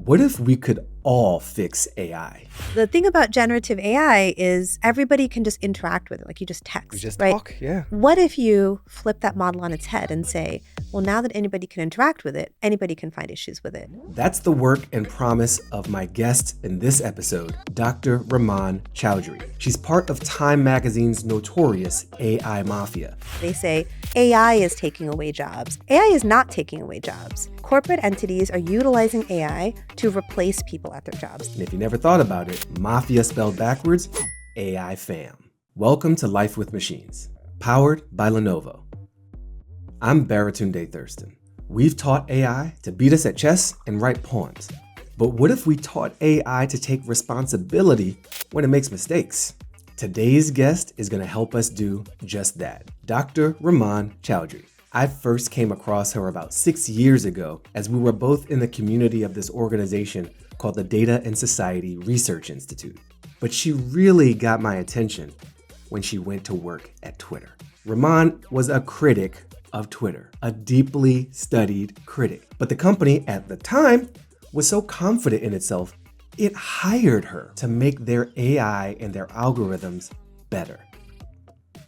What if we could all fix AI? The thing about generative AI is everybody can just interact with it. Like you just text, We just right? talk, yeah. What if you flip that model on its head and say, well, now that anybody can interact with it, anybody can find issues with it? That's the work and promise of my guest in this episode, Dr. Rumman Chowdhury. She's part of Time Magazine's notorious AI mafia. They say AI is taking away jobs. AI is not taking away jobs. Corporate entities are utilizing AI to replace people at their jobs. And if you never thought about it, mafia spelled backwards, AI fam. Welcome to Life with Machines, powered by Lenovo. I'm Baratunde Thurston. We've taught AI to beat us at chess and write poems. But what if we taught AI to take responsibility when it makes mistakes? Today's guest is going to help us do just that. Dr. Rumman Chowdhury. I first came across her about 6 years ago as we were both in the community of this organization called the Data and Society Research Institute. But she really got my attention when she went to work at Twitter. Rumman was a critic of Twitter, a deeply studied critic. But the company at the time was so confident in itself, it hired her to make their AI and their algorithms better.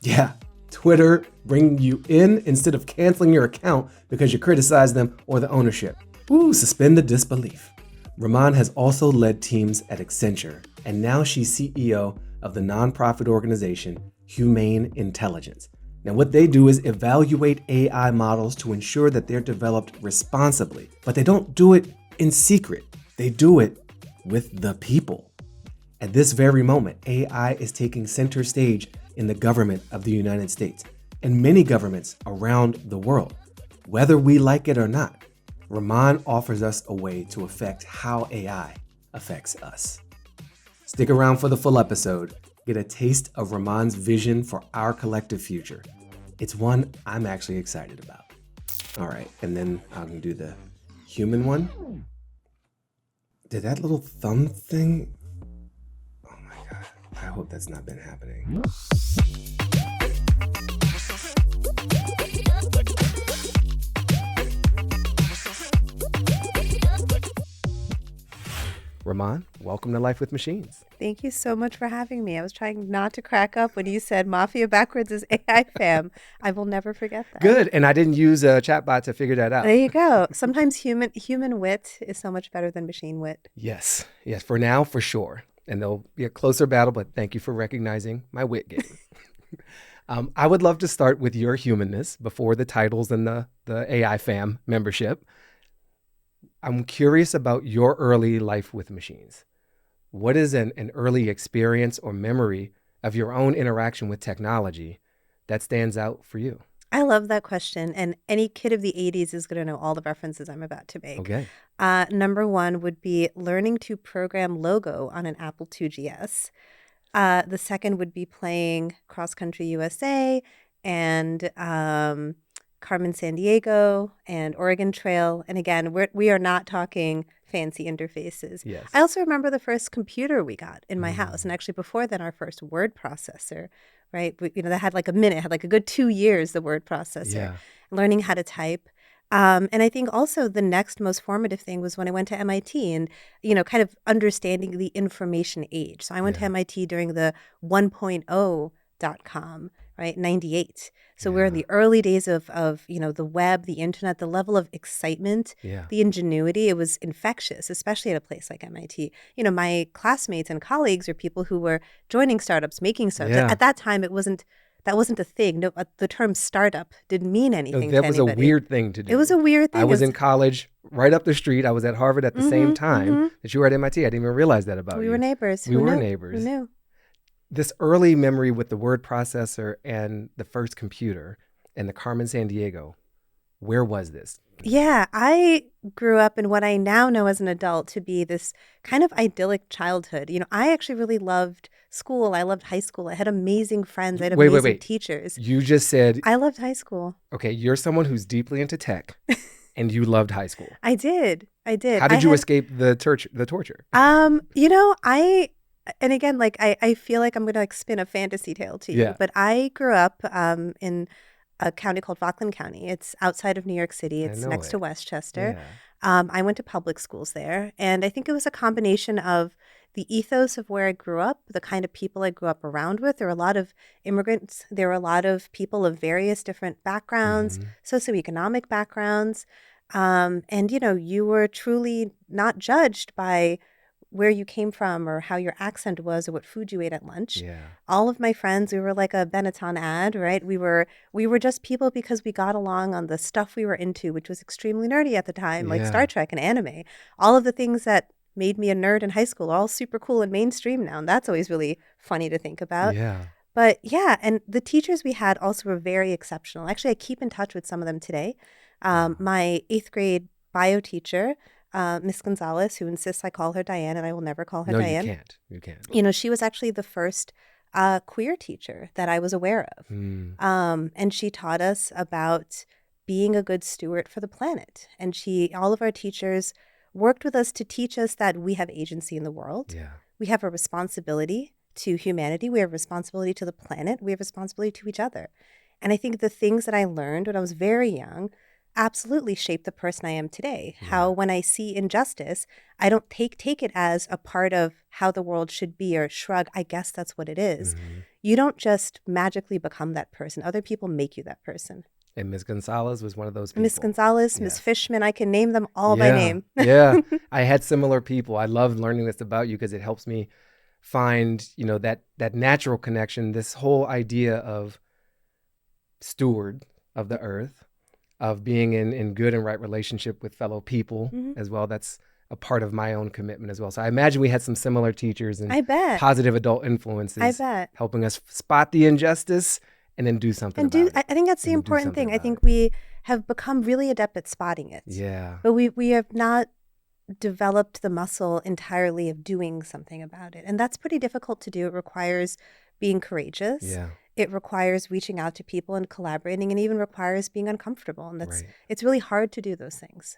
Yeah, Twitter bringing you in instead of canceling your account because you criticized them or the ownership. Ooh, suspend the disbelief. Rumman has also led teams at Accenture, and now she's CEO of the nonprofit organization Humane Intelligence. Now, what they do is evaluate AI models to ensure that they're developed responsibly, but they don't do it in secret. They do it with the people. At this very moment, AI is taking center stage in the government of the United States and many governments around the world. Whether we like it or not, Rumman offers us a way to affect how AI affects us. Stick around for the full episode. Get a taste of Rumman's vision for our collective future. It's one I'm actually excited about. All right, and then I can do the human one. Did that little thumb thing? Oh my God, I hope that's not been happening. Rumman, welcome to Life with Machines. Thank you so much for having me. I was trying not to crack up when you said mafia backwards is AI fam. I will never forget that. Good, and I didn't use a chatbot to figure that out. There you go. Sometimes human wit is so much better than machine wit. Yes, for now, for sure. And there'll be a closer battle, but thank you for recognizing my wit game. I would love to start with your humanness before the titles and the AI fam membership. I'm curious about your early life with machines. What is an early experience or memory of your own interaction with technology that stands out for you? I love that question. And any kid of the 80s is going to know all the references I'm about to make. Okay. Number one would be learning to program Logo on an Apple IIgs. The second would be playing Cross Country USA and Carmen Sandiego and Oregon Trail. And again, we are not talking fancy interfaces. Yes. I also remember the first computer we got in my house. And actually before then, our first word processor, right? That had like a minute, had like a good 2 years, the word processor. Yeah. Learning how to type. And I think also the next most formative thing was when I went to MIT and, kind of understanding the information age. So I went to MIT during the 1.0.com, right? 98. So we're in the early days of the web, the internet, the level of excitement, the ingenuity. It was infectious, especially at a place like MIT. My classmates and colleagues are people who were joining startups, making startups. Yeah. At that time, that wasn't a thing. No, the term startup didn't mean anything to That was anybody. a weird thing to do. It was a weird thing. I was in college right up the street. I was at Harvard at the same time that you were at MIT. I didn't even realize that about you. We were neighbors. We were neighbors. Who knew? This early memory with the word processor and the first computer and the Carmen Sandiego, where was this? Yeah, I grew up in what I now know as an adult to be this kind of idyllic childhood. I actually really loved school. I loved high school. I had amazing friends. I had amazing teachers. You just said... I loved high school. Okay, you're someone who's deeply into tech and you loved high school. I did. How did you escape the torture? And again, I feel like I'm going to spin a fantasy tale to you, but I grew up in a county called Rockland County. It's outside of New York City. It's next to Westchester. I went to public schools there, and I think it was a combination of the ethos of where I grew up, the kind of people I grew up around with. There were a lot of immigrants. There were a lot of people of various different backgrounds, Mm-hmm. socioeconomic backgrounds. And, you were truly not judged by where you came from or how your accent was or what food you ate at lunch. Yeah. All of my friends, we were like a Benetton ad, right? We were just people because we got along on the stuff we were into, which was extremely nerdy at the time, like Star Yeah. Trek and anime. All of the things that made me a nerd in high school are all super cool and mainstream now. And that's always really funny to think about. Yeah. But yeah, and the teachers we had also were very exceptional. Actually, I keep in touch with some of them today. Wow. My 8th grade bio teacher, Miss Gonzalez, who insists I call her Diane, and I will never call her No, you Diane. can't. You can't. She was actually the first queer teacher that I was aware of. Mm. And she taught us about being a good steward for the planet. And all of our teachers worked with us to teach us that we have agency in the world. Yeah. We have a responsibility to humanity. We have a responsibility to the planet. We have a responsibility to each other. And I think the things that I learned when I was very young absolutely shaped the person I am today. Yeah. How when I see injustice, I don't take it as a part of how the world should be or shrug, I guess that's what it is. Mm-hmm. You don't just magically become that person. Other people make you that person. And Miss Gonzalez was one of those people. Miss Gonzalez, Miss Yes. Fishman, I can name them all by name. Yeah. I had similar people. I love learning this about you because it helps me find, that natural connection, this whole idea of steward of the earth, of being in good and right relationship with fellow people as well. That's a part of my own commitment as well. So I imagine we had some similar teachers and I bet. positive adult influences I bet. helping us spot the injustice and then do something about it. I think that's the And do important something thing. I about think it. we have become really adept at spotting it. Yeah. But we have not developed the muscle entirely of doing something about it. And that's pretty difficult to do. It requires being courageous. Yeah. It requires reaching out to people and collaborating, and even requires being uncomfortable. And Right. it's really hard to do those things.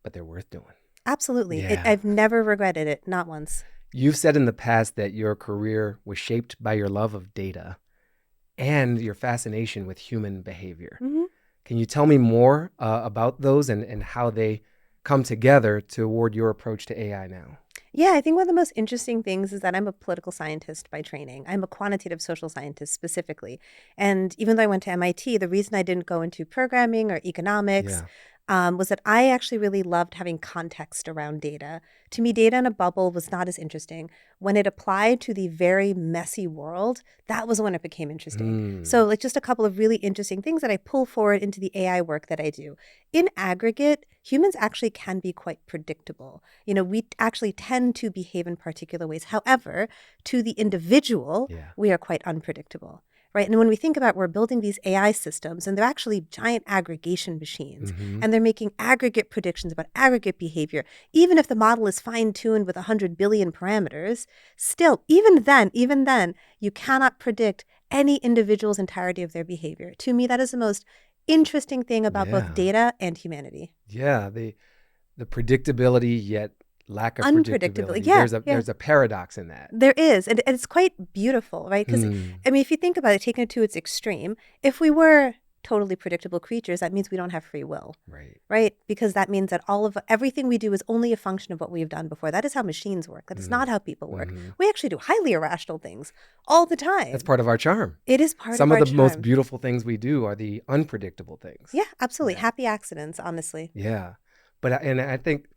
But they're worth doing. Absolutely. Yeah. I've never regretted it, not once. You've said in the past that your career was shaped by your love of data and your fascination with human behavior. Mm-hmm. Can you tell me more about those and how they come together toward your approach to AI now? Yeah, I think one of the most interesting things is that I'm a political scientist by training. I'm a quantitative social scientist specifically. And even though I went to MIT, the reason I didn't go into programming or economics was that I actually really loved having context around data. To me, data in a bubble was not as interesting. When it applied to the very messy world, that was when it became interesting. So like just a couple of really interesting things that I pull forward into the AI work that I do. In aggregate, humans actually can be quite predictable. We actually tend to behave in particular ways. However, to the individual, we are quite unpredictable. Right. And when we think about we're building these AI systems, and they're actually giant aggregation machines, and they're making aggregate predictions about aggregate behavior, even if the model is fine-tuned with 100 billion parameters, still, even then, you cannot predict any individual's entirety of their behavior. To me, that is the most interesting thing about both data and humanity. Yeah, the predictability yet lack of Unpredictability. predictability. There's a paradox in that. There is, and it's quite beautiful, right? Because if you think about it, taking it to its extreme, if we were totally predictable creatures, that means we don't have free will, right? Because that means that everything we do is only a function of what we've done before. That is how machines work. That is not how people work. We actually do highly irrational things all the time. That's part of our charm. It is part of our charm. Some of the most charm. beautiful things we do are the unpredictable things. Yeah, absolutely. Happy accidents, honestly. Yeah. And I think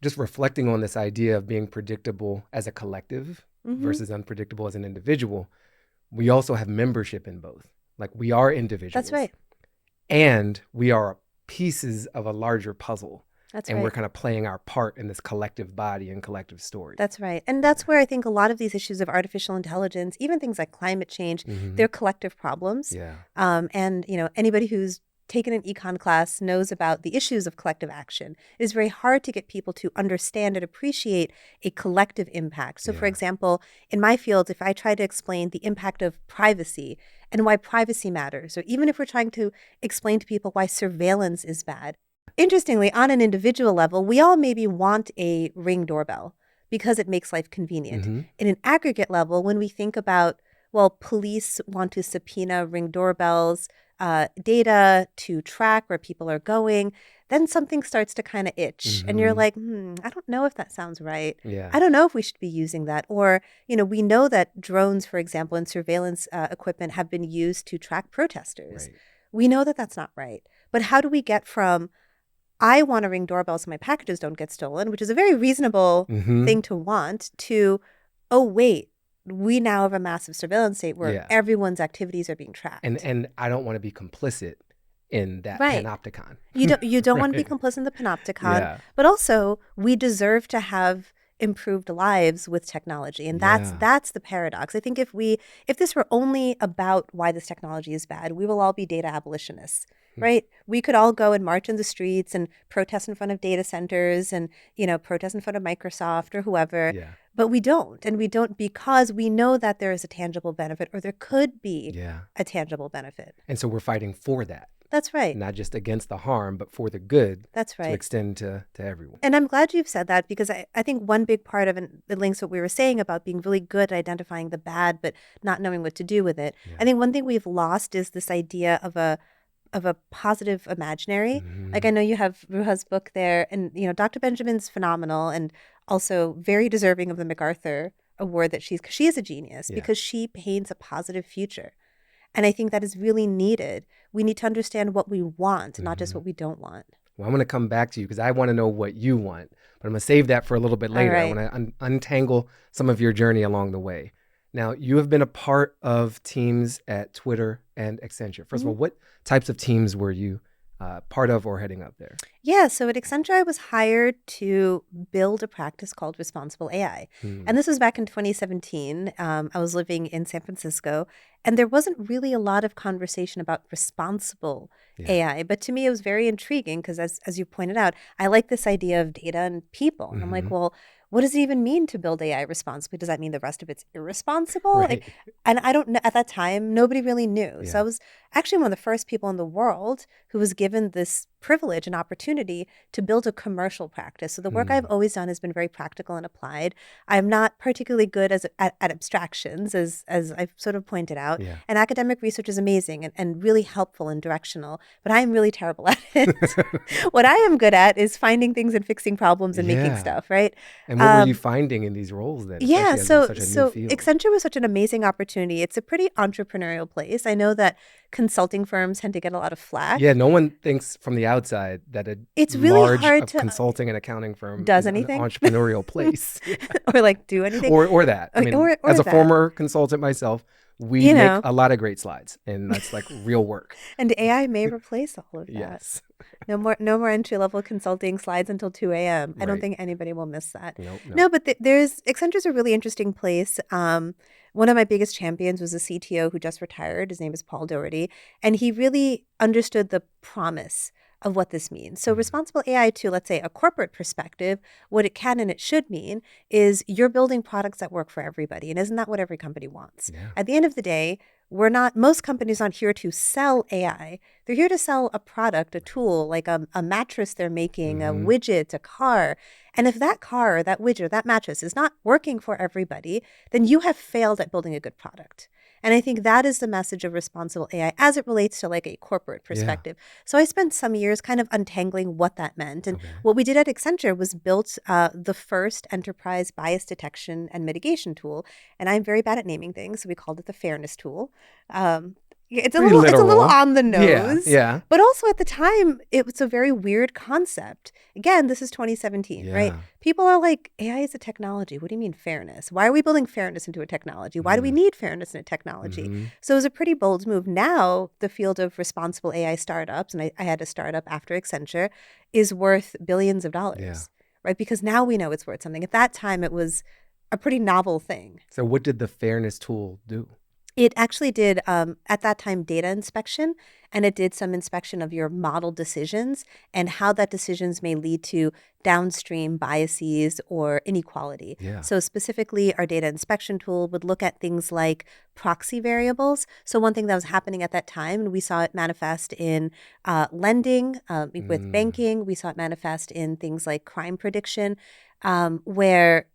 just reflecting on this idea of being predictable as a collective versus unpredictable as an individual, we also have membership in both. Like we are individuals. That's right. And we are pieces of a larger puzzle. That's and right. we're kind of playing our part in this collective body and collective story. That's right. And that's where I think a lot of these issues of artificial intelligence, even things like climate change, they're collective problems. Yeah. And anybody who's taken an econ class knows about the issues of collective action. It is very hard to get people to understand and appreciate a collective impact. So for example, in my field, if I try to explain the impact of privacy and why privacy matters, or even if we're trying to explain to people why surveillance is bad, interestingly, on an individual level, we all maybe want a Ring doorbell because it makes life convenient. In an aggregate level, when we think about, well, police want to subpoena Ring doorbells, data to track where people are going, then something starts to kind of itch. And you're like, I don't know if that sounds right. Yeah. I don't know if we should be using that. Or, we know that drones, for example, and surveillance equipment have been used to track protesters. Right. We know that that's not right. But how do we get from, I want to ring doorbells so my packages don't get stolen, which is a very reasonable thing to want, to, oh, wait, we now have a massive surveillance state where everyone's activities are being tracked. And I don't want to be complicit in that panopticon. You don't want to be complicit in the panopticon, but also we deserve to have improved lives with technology, and that's the paradox. I think if this were only about why this technology is bad, we will all be data abolitionists. Right? We could all go and march in the streets and protest in front of data centers and, protest in front of Microsoft or whoever. Yeah. But we don't. And we don't because we know that there is a tangible benefit, or there could be a tangible benefit. And so we're fighting for that. That's right. Not just against the harm, but for the good. That's right. To extend to everyone. And I'm glad you've said that, because I think one big part of it links what we were saying about being really good at identifying the bad, but not knowing what to do with it. I think one thing we've lost is this idea of a positive imaginary. Like, I know you have Ruha's book there, and Dr. Benjamin's phenomenal and also very deserving of the MacArthur Award that she is a genius because she paints a positive future. And I think that is really needed. We need to understand what we want, not just what we don't want. Well, I'm going to come back to you because I want to know what you want, but I'm going to save that for a little bit later. Right. I want to untangle some of your journey along the way. Now, you have been a part of teams at Twitter and Accenture. First of all, what types of teams were you part of or heading up there? Yeah, so at Accenture, I was hired to build a practice called Responsible AI. And this was back in 2017. I was living in San Francisco, and there wasn't really a lot of conversation about responsible AI. But to me, it was very intriguing because, as you pointed out, I like this idea of data and people. And I'm like, well, what does it even mean to build AI responsibly? Does that mean the rest of it's irresponsible? Right. And I don't know. At that time, nobody really knew. So I was actually one of the first people in the world who was given this privilege and opportunity to build a commercial practice. So the work I've always done has been very practical and applied. I'm not particularly good at abstractions, as I've sort of pointed out. And academic research is amazing and really helpful and directional, but I'm really terrible at it. What I am good at is finding things and fixing problems and making stuff, right? And what were you finding in these roles then? Yeah, so new field? Accenture was such an amazing opportunity. It's a pretty entrepreneurial place. I know that consulting firms tend to get a lot of flack. Yeah, no one thinks from the outside that it's really large hard to consulting and accounting firm does is anything? an entrepreneurial place. Or like do anything. Or that. I mean, or as a that. former consultant myself, we make a lot of great slides, and that's like real work. And AI may replace all of that. Yes. No more entry-level consulting slides until 2 a.m. I don't Right. think anybody will miss that. Nope. No, but Accenture's a really interesting place. One of my biggest champions was a CTO who just retired. His name is Paul Doherty. And he really understood the promise of what this means. So responsible AI to, let's say, a corporate perspective, what it can and it should mean is you're building products that work for everybody. And isn't that what every company wants? Yeah. At the end of the day, most companies aren't here to sell AI. They're here to sell a product, a tool, like a mattress they're making, a widget, a car. And if that car or that widget or that mattress is not working for everybody, then you have failed at building a good product. And I think that is the message of responsible AI as it relates to like a corporate perspective. So I spent some years kind of untangling what that meant. And what we did at Accenture was built the first enterprise bias detection and mitigation tool. And I'm very bad at naming things, so we called it the fairness tool. It's a little on the nose. Yeah. But also at the time, it was a very weird concept. Again, this is 2017, right? People are like, AI is a technology. What do you mean fairness? Why are we building fairness into a technology? Why do we need fairness in a technology? So it was a pretty bold move. Now, the field of responsible AI startups, and I had a startup after Accenture, is worth billions of dollars, right? Because now we know it's worth something. At that time, it was a pretty novel thing. So what did the fairness tool do? It actually did, at that time, data inspection, and it did some inspection of your model decisions and how that decisions may lead to downstream biases or inequality. So specifically, our data inspection tool would look at things like proxy variables. So one thing that was happening at that time, and we saw it manifest in lending, with banking. We saw it manifest in things like crime prediction, where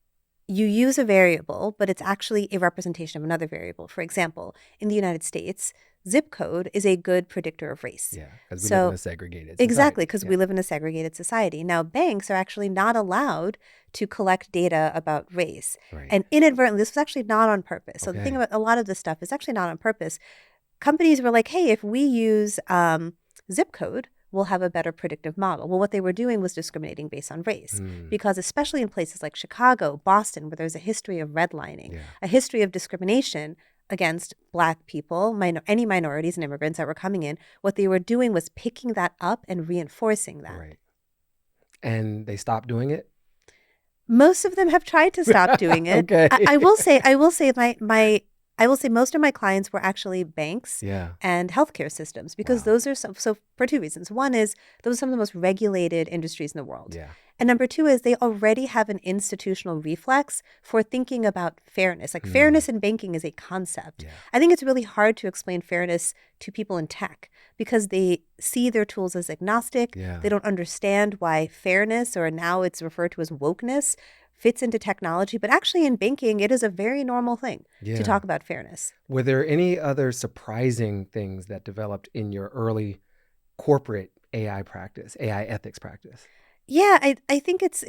you use a variable, but it's actually a representation of another variable. For example, in the United States, zip code is a good predictor of race. Yeah, because we live in a segregated society. Exactly, because we live in a segregated society. Now, banks are actually not allowed to collect data about race. Right. And inadvertently, this was actually not on purpose. So the Okay. thing about a lot of this stuff is actually not on purpose. Companies were like, hey, if we use zip code, we'll have a better predictive model. Well, what they were doing was discriminating based on race, because especially in places like Chicago, Boston, where there's a history of redlining, a history of discrimination against Black people, any minorities and immigrants that were coming in, what they were doing was picking that up and reinforcing that. Right. And they stopped doing it? Most of them have tried to stop doing it. Okay. I will say most of my clients were actually banks and healthcare systems, because those are so for two reasons. One is those are some of the most regulated industries in the world. Yeah. And number two is they already have an institutional reflex for thinking about fairness. Like fairness in banking is a concept. Yeah. I think it's really hard to explain fairness to people in tech because they see their tools as agnostic. Yeah. They don't understand why fairness, or now it's referred to as wokeness, fits into technology. But actually in banking, it is a very normal thing to talk about fairness. Were there any other surprising things that developed in your early corporate AI practice, AI ethics practice? Yeah, I think it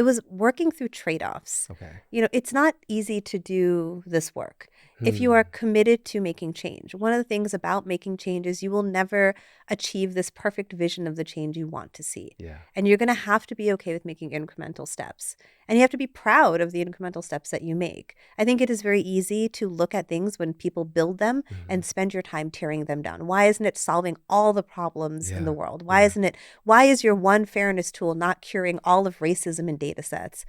was working through trade-offs. Okay. It's not easy to do this work if you are committed to making change. One of the things about making change is you will never achieve this perfect vision of the change you want to see. Yeah. And you're going to have to be okay with making incremental steps. And you have to be proud of the incremental steps that you make. I think it is very easy to look at things when people build them and spend your time tearing them down. Why isn't it solving all the problems in the world? Why is your one fairness tool not curing all of racism in data sets?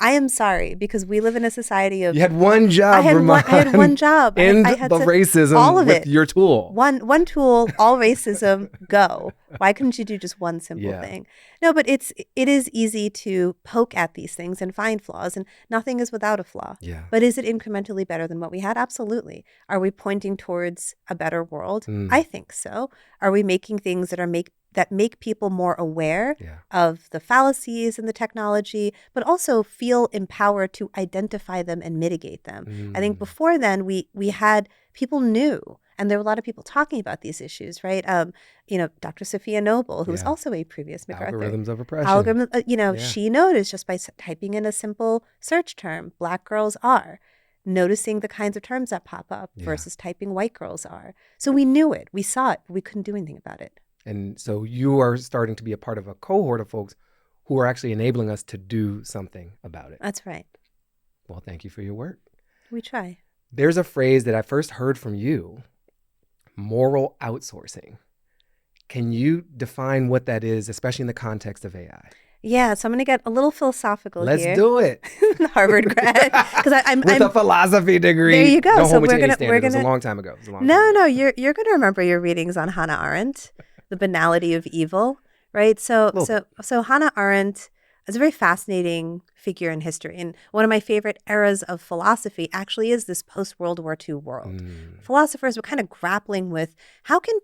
I am sorry, because we live in a society of... You had one job, Rumman. I had one job. End I had the racism all of with it. your tool. One tool, all racism, go. Why couldn't you do just one simple thing? No, but it is easy to poke at these things and find flaws, and nothing is without a flaw. Yeah. But is it incrementally better than what we had? Absolutely. Are we pointing towards a better world? I think so. Are we making things that make people more aware of the fallacies in the technology, but also feel empowered to identify them and mitigate them? I think before then, we had people knew, and there were a lot of people talking about these issues, right? Dr. Sophia Noble, who was also a previous MacArthur. Algorithms of oppression. She noticed just by typing in a simple search term, Black girls are, noticing the kinds of terms that pop up versus typing white girls are. So we knew it, we saw it, but we couldn't do anything about it. And so you are starting to be a part of a cohort of folks who are actually enabling us to do something about it. That's right. Well, thank you for your work. We try. There's a phrase that I first heard from you, moral outsourcing. Can you define what that is, especially in the context of AI? Yeah, so I'm going to get a little philosophical here. Let's do it. Harvard grad, because I'm with a philosophy degree. There you go. Don't so hold me to any we're standard. gonna. It was a long time ago. No, you're going to remember your readings on Hannah Arendt, The Banality of Evil, right? So Hannah Arendt is a very fascinating figure in history. And one of my favorite eras of philosophy actually is this post-World War II world. Philosophers were kind of grappling with how can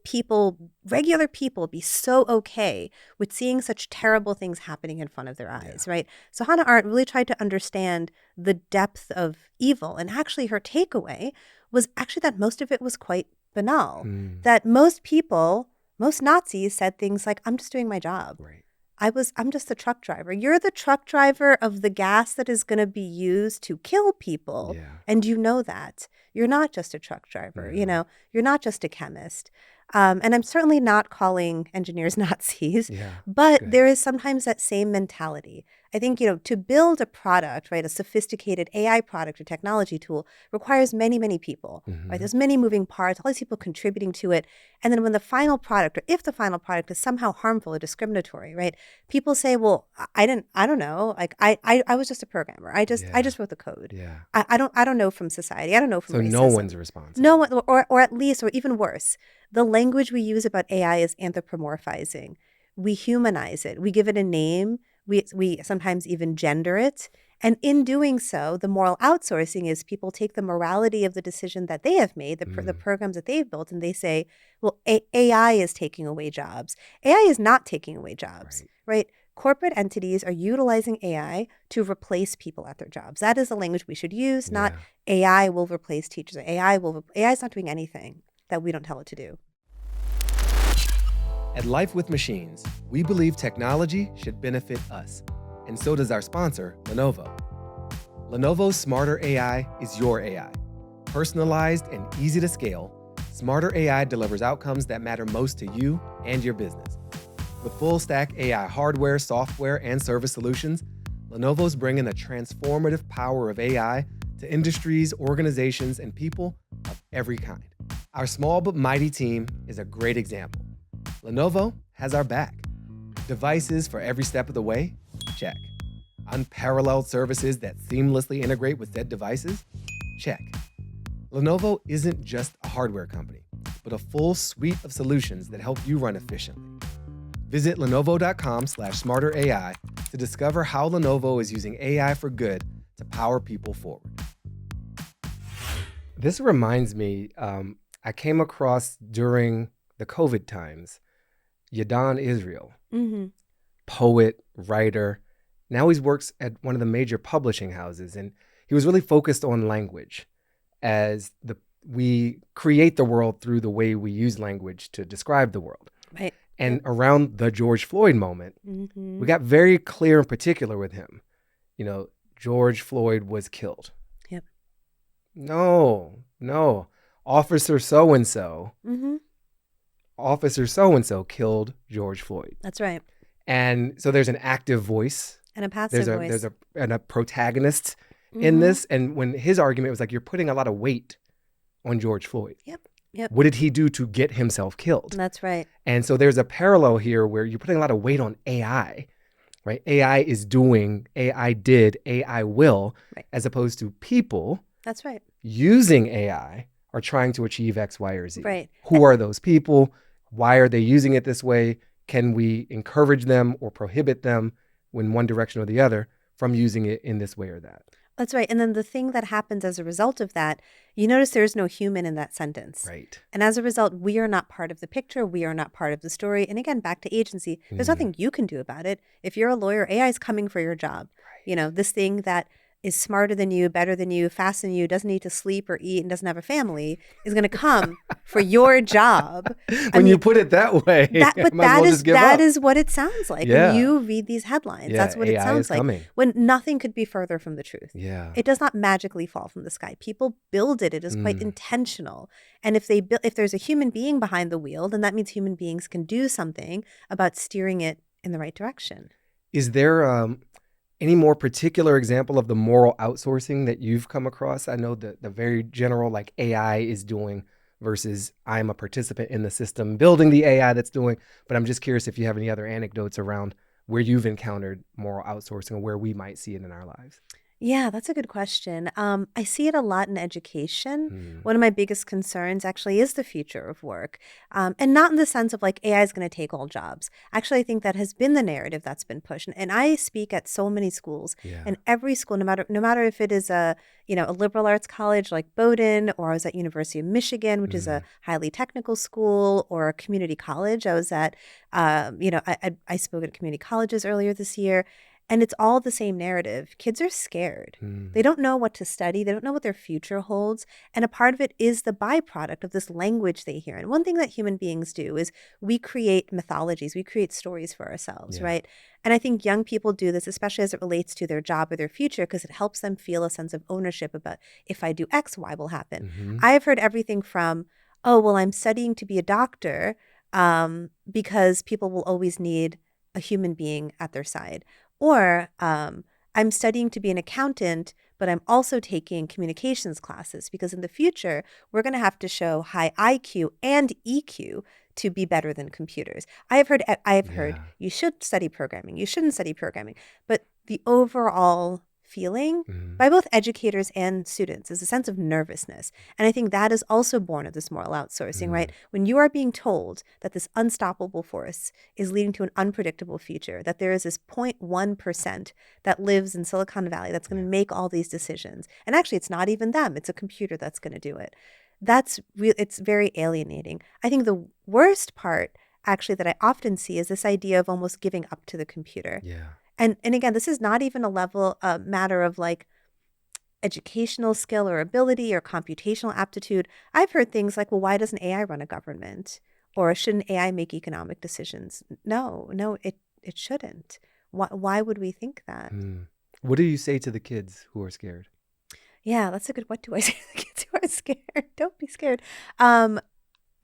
regular people, be so okay with seeing such terrible things happening in front of their eyes, right? So Hannah Arendt really tried to understand the depth of evil. And actually her takeaway was actually that most of it was quite banal. That most Nazis said things like, I'm just doing my job. Right. I'm just the truck driver. You're the truck driver of the gas that is going to be used to kill people. Yeah. And you know that. You're not just a truck driver. You're not just a chemist. And I'm certainly not calling engineers Nazis, but there is sometimes that same mentality. I think, to build a product, right, a sophisticated AI product or technology tool requires many, many people, right? There's many moving parts, all these people contributing to it. And then when the final product, or if the final product is somehow harmful or discriminatory, right, people say, well, I don't know. Like, I was just a programmer. I just wrote the code. Yeah. I don't know from society. I don't know from racism. So no one's responsible. No one, or at least, or even worse, the language we use about AI is anthropomorphizing. We humanize it. We give it a name. We sometimes even gender it. And in doing so, the moral outsourcing is people take the morality of the decision that they have made, the programs that they've built, and they say, well, AI is taking away jobs. AI is not taking away jobs, right? Corporate entities are utilizing AI to replace people at their jobs. That is the language we should use, not AI will replace teachers. AI is not doing anything that we don't tell it to do. At Life with Machines, we believe technology should benefit us, and so does our sponsor, Lenovo. Lenovo's Smarter AI is your AI. Personalized and easy to scale, Smarter AI delivers outcomes that matter most to you and your business. With full-stack AI hardware, software, and service solutions, Lenovo's bringing the transformative power of AI to industries, organizations, and people of every kind. Our small but mighty team is a great example. Lenovo has our back. Devices for every step of the way? Check. Unparalleled services that seamlessly integrate with said devices? Check. Lenovo isn't just a hardware company, but a full suite of solutions that help you run efficiently. Visit lenovo.com/smarterAI to discover how Lenovo is using AI for good to power people forward. This reminds me, I came across during the COVID times, Yadan Israel, poet, writer. Now he works at one of the major publishing houses, and he was really focused on language as we create the world through the way we use language to describe the world. Right. And around the George Floyd moment, we got very clear and particular with him. You know, George Floyd was killed. Yep. No. Officer so-and-so killed George Floyd. That's right. And so there's an active voice. And a passive voice. There's a protagonist in this. And when his argument was like, you're putting a lot of weight on George Floyd. Yep. What did he do to get himself killed? That's right. And so there's a parallel here where you're putting a lot of weight on AI, right? AI is doing, AI did, AI will, right, as opposed to people. That's right. Using AI are trying to achieve X, Y, or Z. Right. Who are those people? Why are they using it this way? Can we encourage them or prohibit them in one direction or the other from using it in this way or that? That's right. And then the thing that happens as a result of that, you notice there's no human in that sentence. Right. And as a result, we are not part of the picture. We are not part of the story. And again, back to agency, there's nothing you can do about it. If you're a lawyer, AI is coming for your job. Right. You know, this thing that is smarter than you, better than you, faster than you, doesn't need to sleep or eat, and doesn't have a family, is going to come for your job. When you put it that way, that is what it sounds like. Yeah. When you read these headlines, that's what AI it sounds like. Coming. When nothing could be further from the truth. Yeah. It does not magically fall from the sky. People build it. It is quite intentional. And if there's a human being behind the wheel, then that means human beings can do something about steering it in the right direction. Is there any more particular example of the moral outsourcing that you've come across? I know the very general, like AI is doing versus I'm a participant in the system building the AI that's doing, but I'm just curious if you have any other anecdotes around where you've encountered moral outsourcing or where we might see it in our lives. Yeah, that's a good question. I see it a lot in education. One of my biggest concerns actually is the future of work. And not in the sense of like AI is going to take all jobs. Actually, I think that has been the narrative that's been pushed. And I speak at so many schools, and every school, no matter if it is a liberal arts college like Bowdoin, or I was at University of Michigan, which is a highly technical school, or a community college. I was at, I spoke at community colleges earlier this year. And it's all the same narrative. Kids are scared. They don't know what to study. They don't know what their future holds. And a part of it is the byproduct of this language they hear. And one thing that human beings do is we create mythologies. We create stories for ourselves, right? And I think young people do this, especially as it relates to their job or their future, because it helps them feel a sense of ownership about if I do X, Y will happen. I have heard everything from, oh, well, I'm studying to be a doctor because people will always need a human being at their side. Or I'm studying to be an accountant, but I'm also taking communications classes because in the future, we're going to have to show high IQ and EQ to be better than computers. I have heard you should study programming. You shouldn't study programming. But the overall feeling by both educators and students is a sense of nervousness. And I think that is also born of this moral outsourcing, right? When you are being told that this unstoppable force is leading to an unpredictable future, that there is this 0.1% that lives in Silicon Valley that's going to make all these decisions. And actually, it's not even them. It's a computer that's going to do it. It's very alienating. I think the worst part, actually, that I often see is this idea of almost giving up to the computer. Yeah. And again, this is not even a matter of like, educational skill or ability or computational aptitude. I've heard things like, well, why doesn't AI run a government? Or shouldn't AI make economic decisions? No, it shouldn't. Why would we think that? What do you say to the kids who are scared? Yeah, that's a good, what do I say to the kids who are scared? Don't be scared.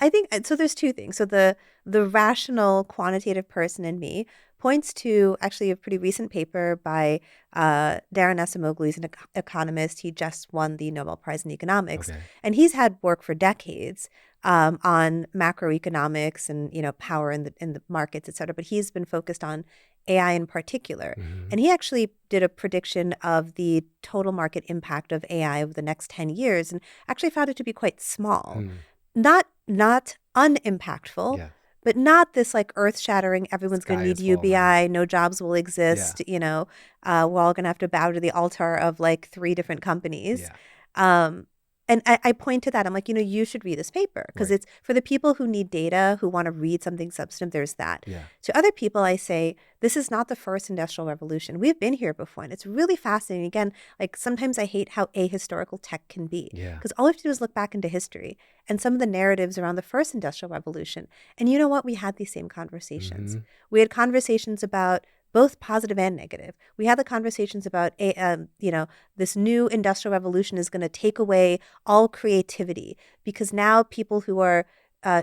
I think, so there's two things. So the rational quantitative person in me points to actually a pretty recent paper by Darren Acemoglu. He's an economist. He just won the Nobel Prize in Economics. Okay. And he's had work for decades on macroeconomics and, power in the markets, et cetera. But he's been focused on AI in particular. And he actually did a prediction of the total market impact of AI over the next 10 years and actually found it to be quite small. Not unimpactful, Yeah. but not this like earth-shattering, everyone's going to need Sky is UBI, falling. no jobs will exist, we're all going to have to bow to the altar of like 3 different companies. Yeah. And I point to that. I'm like, you should read this paper because Right. it's for the people who need data, who want to read something substantive, there's that. Yeah. To other people, I say, this is not the first industrial revolution. We've been here before. And it's really fascinating. Again, like sometimes I hate how ahistorical tech can be. Yeah. Because all we have to do is look back into history and some of the narratives around the first industrial revolution. And you know what? We had these same conversations. We had conversations about both positive and negative. We had the conversations about, this new industrial revolution is going to take away all creativity because now people who are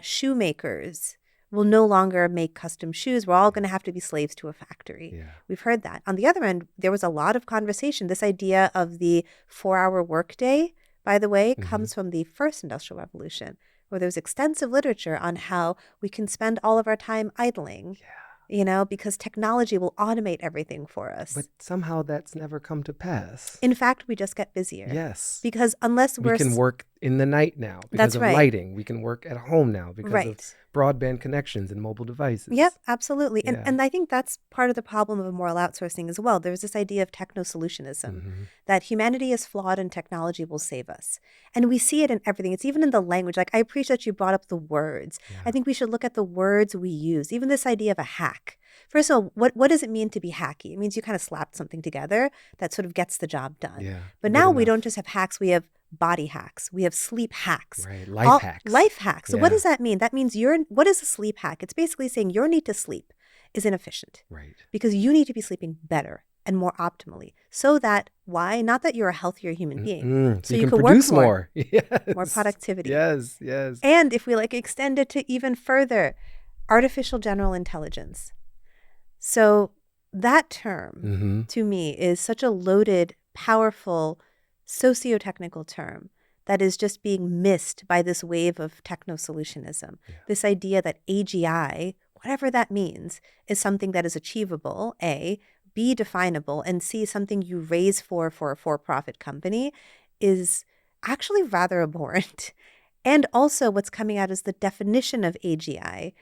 shoemakers will no longer make custom shoes. We're all going to have to be slaves to a factory. Yeah. We've heard that. On the other end, there was a lot of conversation. This idea of the 4-hour workday, by the way, comes from the first industrial revolution, where there's extensive literature on how we can spend all of our time idling. Yeah. Because technology will automate everything for us. But somehow that's never come to pass. In fact, we just get busier. Yes. Because unless we can work in the night now because That's of right. lighting. We can work at home now because Right. of broadband connections and mobile devices. Yep, absolutely. Yeah. And I think that's part of the problem of moral outsourcing as well. There's this idea of techno-solutionism, that humanity is flawed and technology will save us. And we see it in everything. It's even in the language. Like, I appreciate that you brought up the words. Yeah. I think we should look at the words we use, even this idea of a hack. First of all, what does it mean to be hacky? It means you kind of slapped something together that sort of gets the job done. Yeah. But Good now we enough. don't just have hacks, we have body hacks, we have sleep hacks. Right. Life hacks. Life hacks. So what Yeah. does that mean? That means what is a sleep hack? It's basically saying your need to sleep is inefficient Right. because you need to be sleeping better and more optimally. So that, why? Not that you're a healthier human being. So you could can work produce more. more. Yes. More productivity. Yes. Yes. And if we extend it to even further, artificial general intelligence. So that term to me is such a loaded, powerful, socio-technical term that is just being missed by this wave of techno-solutionism. Yeah. This idea that AGI, whatever that means, is something that is achievable, A, B, definable, and C, something you raise for a for-profit company is actually rather abhorrent. And also what's coming out is the definition of AGI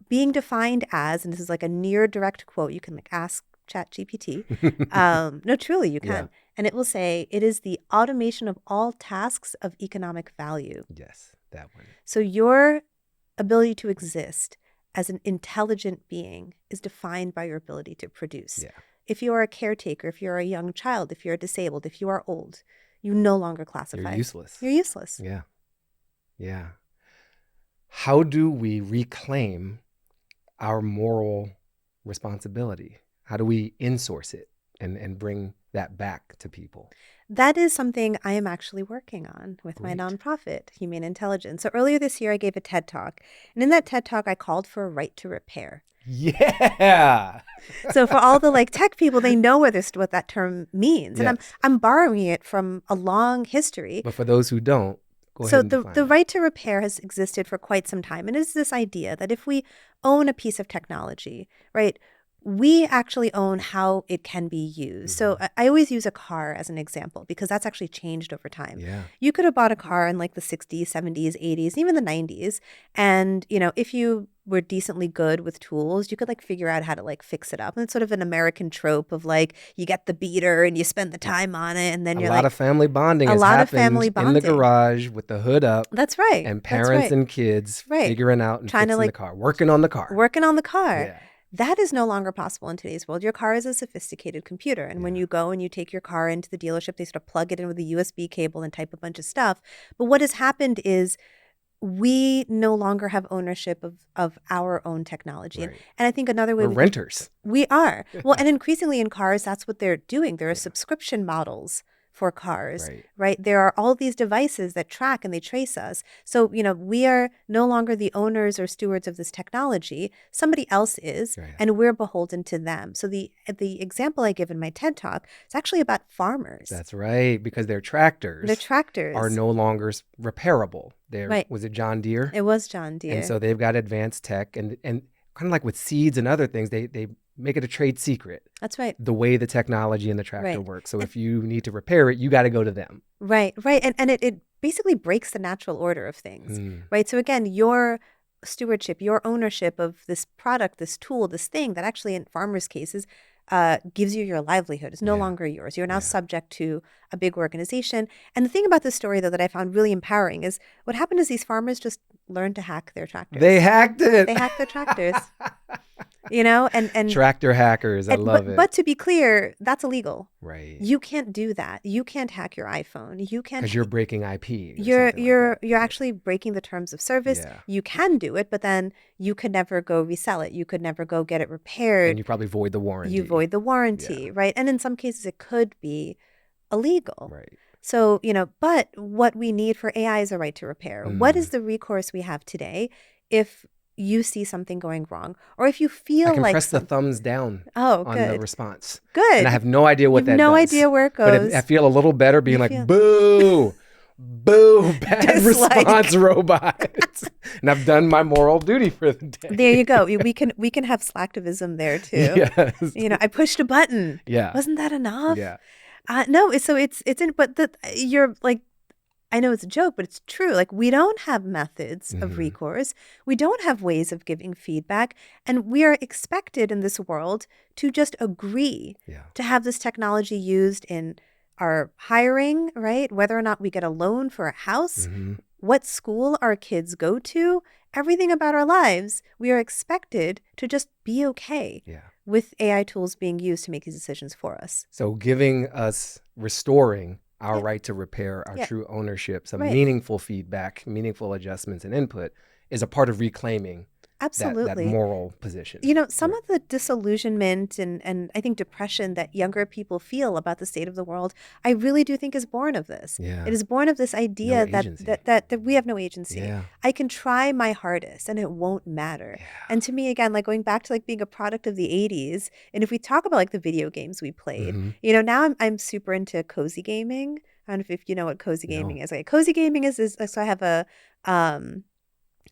being defined as, and this is like a near direct quote, you can ask ChatGPT. No, truly, you can. Yeah. And it will say, it is the automation of all tasks of economic value. Yes. That one. So your ability to exist as an intelligent being is defined by your ability to produce. Yeah. If you are a caretaker, if you're a young child, if you're disabled, if you are old, you no longer classify. You're useless. You're useless. Yeah. Yeah. How do we reclaim our moral responsibility? How do we insource it and bring that back to people? That is something I am actually working on with my Great. nonprofit, Humane Intelligence. So earlier this year, I gave a TED Talk. And in that TED Talk, I called for a right to repair. Yeah. So for all the tech people, they know what that term means. And Yes. I'm borrowing it from a long history. But for those who don't, go So ahead and the define it. right to repair has existed for quite some time. And it's this idea that if we own a piece of technology, right, we actually own how it can be used. So I always use a car as an example because that's actually changed over time. Yeah. You could have bought a car in the 60s, 70s, 80s, even the 90s. And, if you were decently good with tools, you could figure out how to fix it up. And it's sort of an American trope of you get the beater and you spend the time on it. And then A lot of family bonding has lot of happened family in the bonding. garage with the hood up. That's right. And That's parents right. and kids Right. figuring out and Trying to, fixing the car, working on the car. Working on the car. Yeah. That is no longer possible in today's world. Your car is a sophisticated computer. And when Yeah. you go and you take your car into the dealership, they sort of plug it in with a USB cable and type a bunch of stuff. But what has happened is we no longer have ownership of our own technology. Right. And I think another way We're renters. we are. Well, and increasingly in cars, that's what they're doing. There are subscription models for cars, right? There are all these devices that track and they trace us. So, we are no longer the owners or stewards of this technology. Somebody else is, and we're beholden to them. So the example I give in my TED Talk is actually about farmers. That's right, because their tractors are no longer repairable. Was it John Deere? It was John Deere. And so they've got advanced tech and kind of like with seeds and other things, they make it a trade secret. That's right. The way the technology and the tractor works. So if you need to repair it, you got to go to them. Right. And it basically breaks the natural order of things, right? So again, your stewardship, your ownership of this product, this tool, this thing that actually in farmers' cases gives you your livelihood is no longer yours. You're now subject to a big organization. And the thing about this story, though, that I found really empowering is what happened is these farmers just learned to hack their tractors. They hacked it. They hacked their tractors. And tractor hackers. I love it. But to be clear, that's illegal. Right. You can't do that. You can't hack your iPhone. You can't, because you're breaking IP. You're actually breaking the terms of service. Yeah. You can do it, but then you could never go resell it. You could never go get it repaired. And you probably void the warranty. You void the warranty, right? And in some cases, it could be illegal. Right. So, but what we need for AI is a right to repair. What is the recourse we have today if you see something going wrong, or if you feel I can like press the thumbs down on the response. Good. And I have no idea what that does. No idea where it goes. But I feel a little better being boo, boo, bad response robot. And I've done my moral duty for the day. There you go. We can have slacktivism there too. Yes. I pushed a button. Yeah. Wasn't that enough? Yeah. No. So it's in, but you're like, I know it's a joke, but it's true. Like, we don't have methods of recourse. We don't have ways of giving feedback. And we are expected in this world to just agree to have this technology used in our hiring, right? Whether or not we get a loan for a house, what school our kids go to, everything about our lives, we are expected to just be okay with AI tools being used to make these decisions for us. So restoring our right to repair, our true ownership, some meaningful feedback, meaningful adjustments and input is a part of reclaiming that moral position. Some of the disillusionment and I think depression that younger people feel about the state of the world, I really do think is born of this. Yeah. It is born of this idea that we have no agency. Yeah. I can try my hardest and it won't matter. Yeah. And to me, again, like going back to like being a product of the 80s, and if we talk about like the video games we played, now I'm super into cozy gaming. I don't know if you know what cozy gaming is. Like, cozy gaming is so I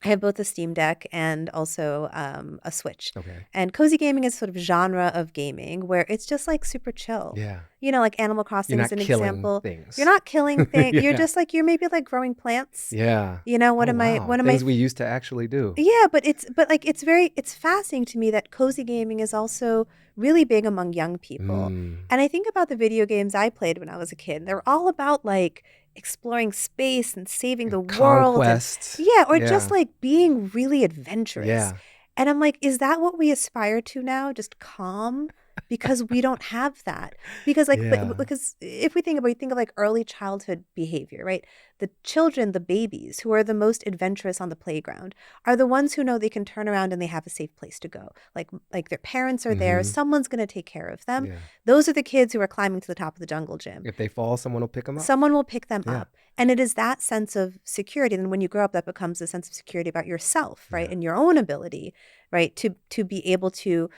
have both a Steam Deck and also a Switch. Okay. And cozy gaming is sort of genre of gaming where it's just like super chill. Yeah. Like Animal Crossing is an example. Things. You're not killing things. You're just like, you're maybe like growing plants. Yeah. Things we used to actually do. Yeah, but it's fascinating to me that cozy gaming is also really big among young people. And I think about the video games I played when I was a kid. They're all about like exploring space and saving the world. Conquest. Just like being really adventurous. Yeah. And I'm like, is that what we aspire to now? Just calm? Because we don't have that. Because because if we think of like early childhood behavior, right? The children, the babies who are the most adventurous on the playground are the ones who know they can turn around and they have a safe place to go. Like their parents are there. Someone's going to take care of them. Yeah. Those are the kids who are climbing to the top of the jungle gym. If they fall, someone will pick them up. Someone will pick them up. And it is that sense of security. And when you grow up, that becomes a sense of security about yourself, right? And your own ability, right? To be able to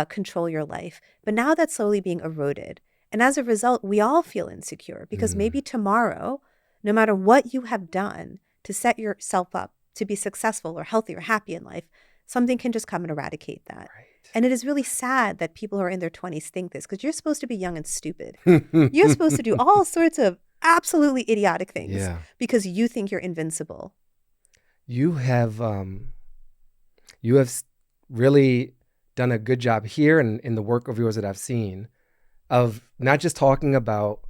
control your life. But now that's slowly being eroded. And as a result, we all feel insecure because maybe tomorrow, no matter what you have done to set yourself up to be successful or healthy or happy in life, something can just come and eradicate that. Right. And it is really sad that people who are in their 20s think this, because you're supposed to be young and stupid. You're supposed to do all sorts of absolutely idiotic things because you think you're invincible. You have really done a good job here and in the work of yours that I've seen of not just talking about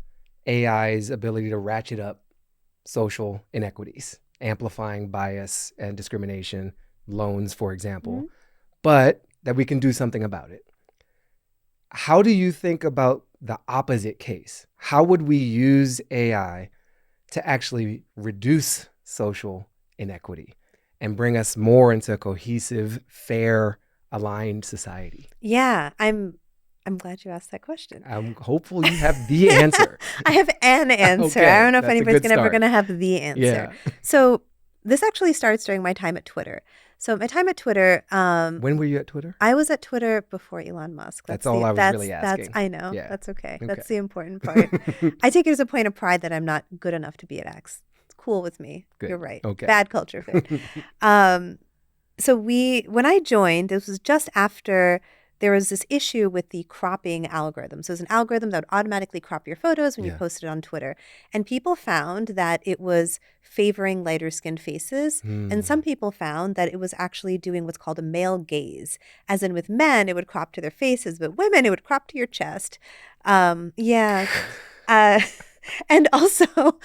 AI's ability to ratchet up social inequities, amplifying bias and discrimination, loans, for example, but that we can do something about it. How do you think about the opposite case? How would we use AI to actually reduce social inequity and bring us more into a cohesive, fair, aligned society? Yeah, I'm glad you asked that question. I'm hopeful you have the answer. I have an answer. Okay, I don't know if that's a anybody's good ever start. going to have the answer. Yeah. So this actually starts during my time at Twitter. So my time at Twitter, When were you at Twitter? I was at Twitter before Elon Musk. That's all I was really asking. I know. Yeah. That's okay. Okay. That's the important part. I take it as a point of pride that I'm not good enough to be at X. It's cool with me. Good. You're right. Okay. Bad culture fit. So when I joined, this was just after there was this issue with the cropping algorithm. So it was an algorithm that would automatically crop your photos when you posted it on Twitter. And people found that it was favoring lighter skinned faces. And some people found that it was actually doing what's called a male gaze. As in with men, it would crop to their faces, but women, it would crop to your chest. And also,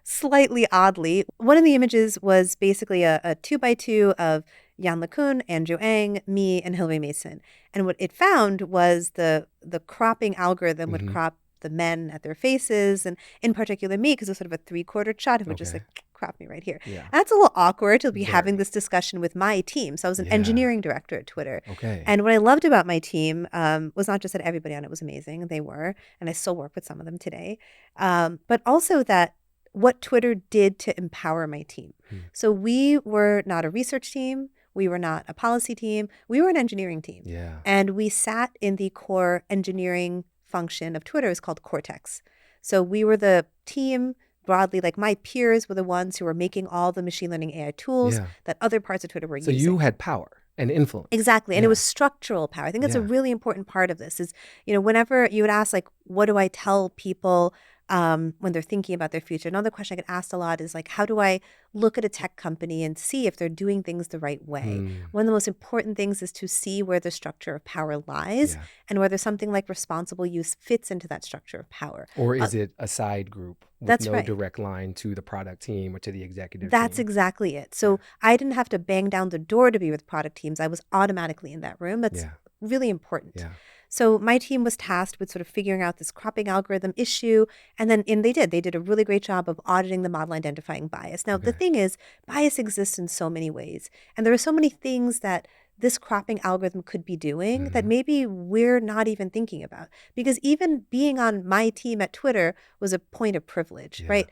slightly oddly, one of the images was basically a 2x2 of Jan LeCun, Andrew Ng, me, and Hillary Mason. And what it found was the cropping algorithm would crop the men at their faces, and in particular me, because it was sort of a 3/4 shot, it would just like crop me right here. Yeah. That's a little awkward to be having this discussion with my team. So I was an engineering director at Twitter. Okay. And what I loved about my team was not just that everybody on it was amazing, they were, and I still work with some of them today, but also that what Twitter did to empower my team. So we were not a research team. We were not a policy team. We were an engineering team. Yeah. And we sat in the core engineering function of Twitter. It's called Cortex. So we were the team broadly, like my peers were the ones who were making all the machine learning AI tools that other parts of Twitter were So using. you had power and influence. Exactly. And it was structural power. I think that's a really important part of this is, whenever you would ask, like, what do I tell people when they're thinking about their future? Another question I get asked a lot is like, how do I look at a tech company and see if they're doing things the right way? One of the most important things is to see where the structure of power lies and whether something like responsible use fits into that structure of power. Or is it a side group with no direct line to the product team or to the executive team? That's exactly it. So I didn't have to bang down the door to be with product teams. I was automatically in that room. That's really important. Yeah. So my team was tasked with sort of figuring out this cropping algorithm issue. And they did a really great job of auditing the model identifying bias. Now, the thing is, bias exists in so many ways. And there are so many things that this cropping algorithm could be doing that maybe we're not even thinking about. Because even being on my team at Twitter was a point of privilege, right?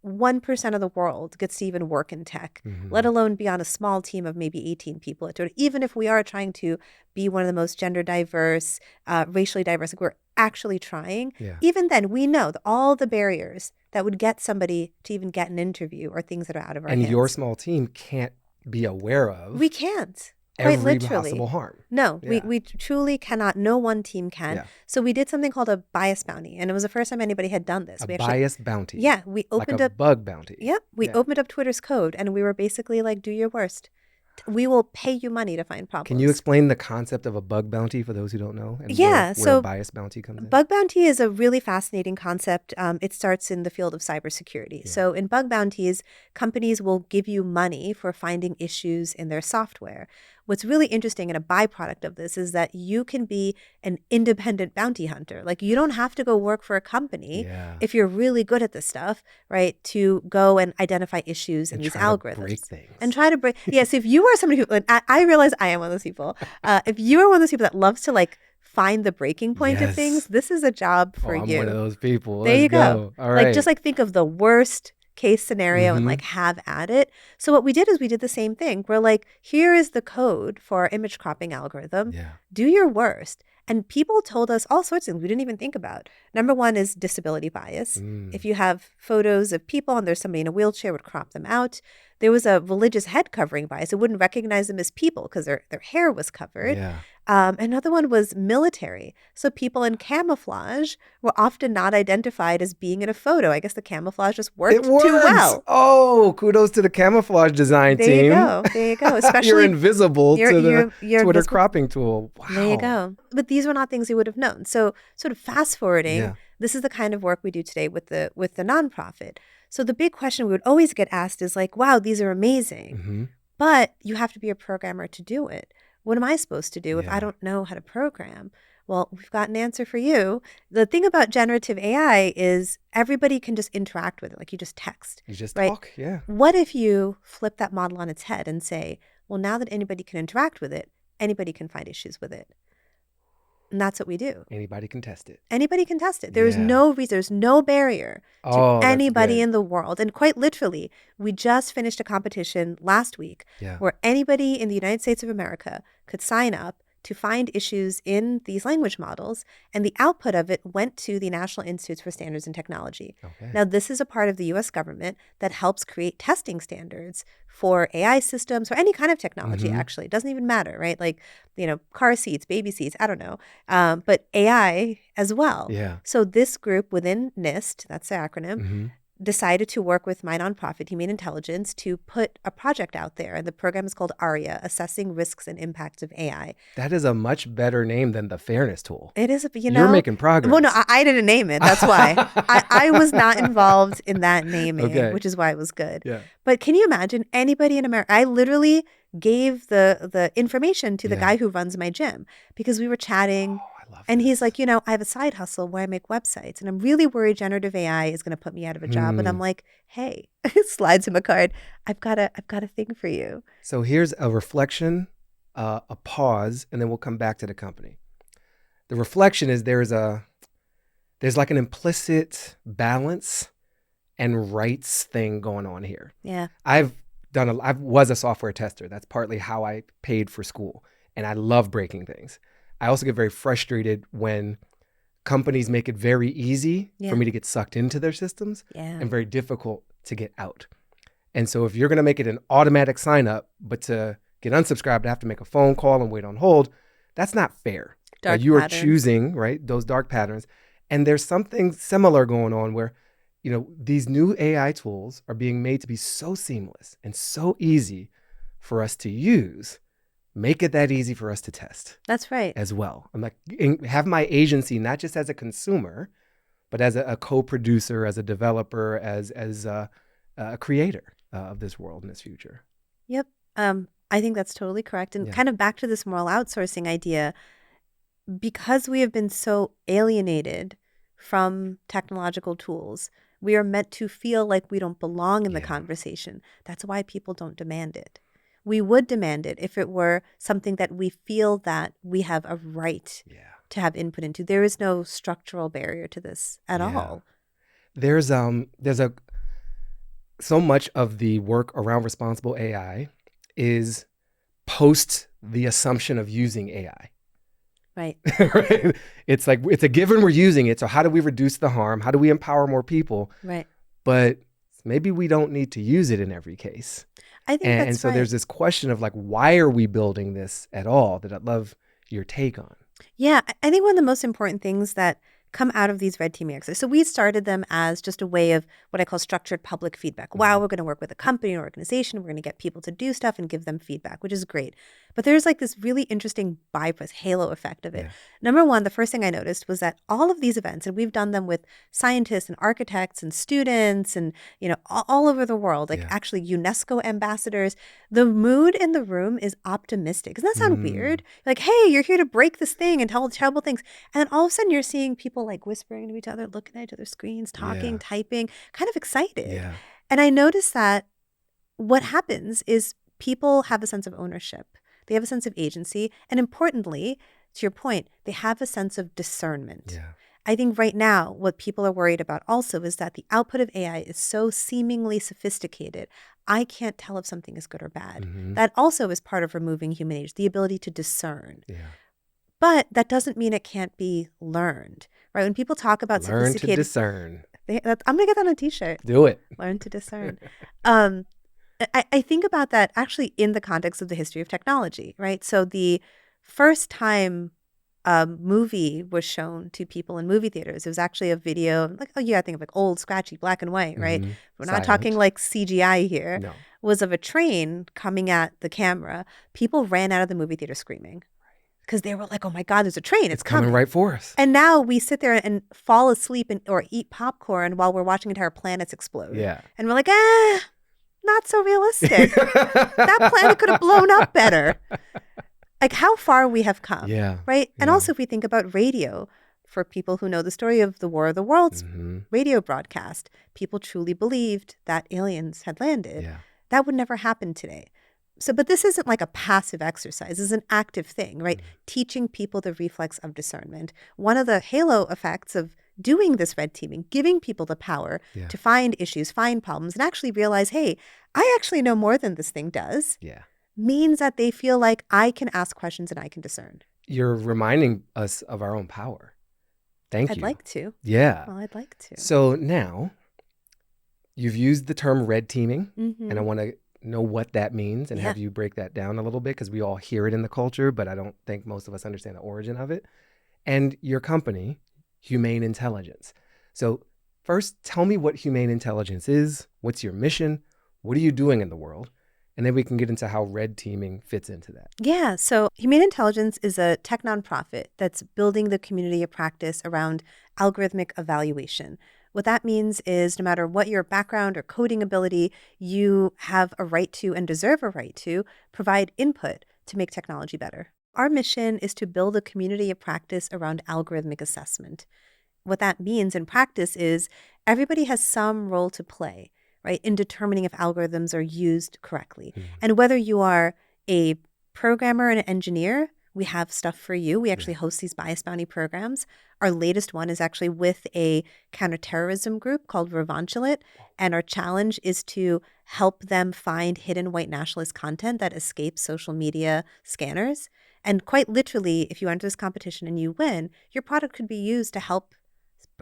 1% of the world gets to even work in tech, let alone be on a small team of maybe 18 people at Twitter. Even if we are trying to be one of the most gender diverse, racially diverse, like we're actually trying, even then we know that all the barriers that would get somebody to even get an interview are things that are out of our hands. And your small team can't be aware of. We can't. Every Quite literally. possible harm. No, we truly cannot. No one team can. Yeah. So we did something called a bias bounty, and it was the first time anybody had done this. Bias bounty. Yeah, we opened like a up bug bounty. Yep, we opened up Twitter's code, and we were basically like, "Do your worst. We will pay you money to find problems." Can you explain the concept of a bug bounty for those who don't know? And where a bias bounty comes in? Bug bounty is a really fascinating concept. It starts in the field of cybersecurity. So in bug bounties, companies will give you money for finding issues in their software. What's really interesting and a byproduct of this is that you can be an independent bounty hunter. Like you don't have to go work for a company if you're really good at this stuff, right? To go and identify issues in these algorithms. Break things. And try to break. Yes, if you are somebody who, and I realize I am one of those people. If you are one of those people that loves to like find the breaking point of things, this is a job for I'm you. one of those people. There you go. All right. Like just like think of the worst case scenario and like have at it. So what we did is we did the same thing. We're like, here is the code for our image cropping algorithm. Do your worst. And people told us all sorts of things we didn't even think about. Number one is disability bias. If you have photos of people and there's somebody in a wheelchair, would crop them out. There was a religious head covering bias. It wouldn't recognize them as people because their hair was covered. Another one was military. So people in camouflage were often not identified as being in a photo. I guess the camouflage just worked too well. Oh, kudos to the camouflage design team. There you go. Especially you're invisible to the you're Twitter invisible. cropping tool. Wow. There you go. But these were not things you would have known. So sort of fast forwarding, this is the kind of work we do today with the nonprofit. So the big question we would always get asked is like, wow, these are amazing, but you have to be a programmer to do it. What am I supposed to do if I Yeah. don't know how to program? Well, we've got an answer for you. The thing about generative AI is everybody can just interact with it, like you just text, You just right? talk. Yeah. What if you flip that model on its head and say, well, now that anybody can interact with it, anybody can find issues with it. And that's what we do. Anybody can test it. Anybody can test it. There is Yeah. no reason, there's no barrier to Oh, that's anybody good. in the world. And quite literally, we just finished a competition last week Yeah. where anybody in the United States of America could sign up to find issues in these language models, and the output of it went to the National Institutes for Standards and Technology. Okay. Now, this is a part of the US government that helps create testing standards for AI systems or any kind of technology, actually. It doesn't even matter, right? Like, car seats, baby seats, I don't know. But AI as well. Yeah. So this group within NIST, that's the acronym, decided to work with my nonprofit, Humane Intelligence, to put a project out there. And the program is called ARIA, Assessing Risks and Impacts of AI. That is a much better name than the fairness tool. It is, You're making progress. Well, no, I didn't name it. That's why. I was not involved in that naming, which is why it was good. Yeah. But can you imagine anybody in America? I literally gave the information to the guy who runs my gym because we were chatting. And he's like, I have a side hustle where I make websites, and I'm really worried generative AI is going to put me out of a job. And I'm like, hey, slides him a card. I've got a thing for you. So here's a reflection, a pause, and then we'll come back to the company. The reflection is there's like an implicit balance and rights thing going on here. Yeah. I was a software tester. That's partly how I paid for school, and I love breaking things. I also get very frustrated when companies make it very easy for me to get sucked into their systems and very difficult to get out. And so if you're going to make it an automatic sign up, but to get unsubscribed, I have to make a phone call and wait on hold, that's not fair. You are choosing, right, those dark patterns. And there's something similar going on where, these new AI tools are being made to be so seamless and so easy for us to use. Make it that easy for us to test. That's right. As well. I'm like, have my agency, not just as a consumer, but as a co-producer, as a developer, as a creator of this world and this future. Yep. I think that's totally correct. And kind of back to this moral outsourcing idea, because we have been so alienated from technological tools, we are meant to feel like we don't belong in the conversation. That's why people don't demand it. We would demand it if it were something that we feel that we have a right to have input into. There is no structural barrier to this at all. There's so much of the work around responsible AI is post the assumption of using AI. Right. Right? It's like, it's a given we're using it. So how do we reduce the harm? How do we empower more people? Right. But maybe we don't need to use it in every case. I think that's and so right. there's this question of like, why are we building this at all, that I'd love your take on. Yeah, I think one of the most important things that come out of these red teaming exercises. So we started them as just a way of what I call structured public feedback. Wow, we're going to work with a company or organization. We're going to get people to do stuff and give them feedback, which is great. But there's like this really interesting bypass halo effect of it. Yeah. Number one, the first thing I noticed was that all of these events, and we've done them with scientists and architects and students and, all over the world, like actually UNESCO ambassadors, the mood in the room is optimistic. Doesn't that sound weird? Like, hey, you're here to break this thing and tell terrible things. And then all of a sudden you're seeing people like whispering to each other, looking at each other's screens, talking, typing, kind of excited. Yeah. And I noticed that what happens is people have a sense of ownership. They have a sense of agency. And importantly, to your point, they have a sense of discernment. Yeah. I think right now, what people are worried about also is that the output of AI is so seemingly sophisticated, I can't tell if something is good or bad. Mm-hmm. That also is part of removing human agency, the ability to discern. Yeah. But that doesn't mean it can't be learned, right? When people talk about Learn to sophisticated... discern. I'm going to get that on a t-shirt. Do it. Learn to discern. I think about that actually in the context of the history of technology, right? So the first time a movie was shown to people in movie theaters, it was actually a video, like, I think of like old, scratchy, black and white, right? Mm-hmm. We're not talking like CGI here. No. Was of a train coming at the camera. People ran out of the movie theater screaming because they were like, oh my God, there's a train. It's coming right for us. And now we sit there and fall asleep or eat popcorn while we're watching entire planets explode. Yeah. And we're like, not so realistic. That planet could have blown up better. Like how far we have come, Yeah. right? And Yeah. also if we think about radio, for people who know the story of the War of the Worlds Mm-hmm. radio broadcast, people truly believed that aliens had landed. Yeah. That would never happen today. So, but this isn't like a passive exercise. It's an active thing, right? Teaching people the reflex of discernment. One of the halo effects of doing this red teaming, giving people the power Yeah. to find issues, find problems, and actually realize, hey, I actually know more than this thing does, Yeah. means that they feel like I can ask questions and I can discern. You're reminding us of our own power. Thank you. I'd like to. Yeah. Well, I'd like to. So now you've used the term red teaming, Mhm. and I want to know what that means and have you break that down a little bit, because we all hear it in the culture, but I don't think most of us understand the origin of it. And your company, Humane Intelligence. So first, tell me what Humane Intelligence is. What's your mission? What are you doing in the world? And then we can get into how red teaming fits into that. Yeah. So Humane Intelligence is a tech nonprofit that's building the community of practice around algorithmic evaluation. What that means is no matter what your background or coding ability, you have a right to and deserve a right to provide input to make technology better. Our mission is to build a community of practice around algorithmic assessment. What that means in practice is everybody has some role to play, right, in determining if algorithms are used correctly. And whether you are a programmer and an engineer, we have stuff for you. We actually host these bias bounty programs. Our latest one is actually with a counterterrorism group called Revanchulit. And our challenge is to help them find hidden white nationalist content that escapes social media scanners. And quite literally, if you enter this competition and you win, your product could be used to help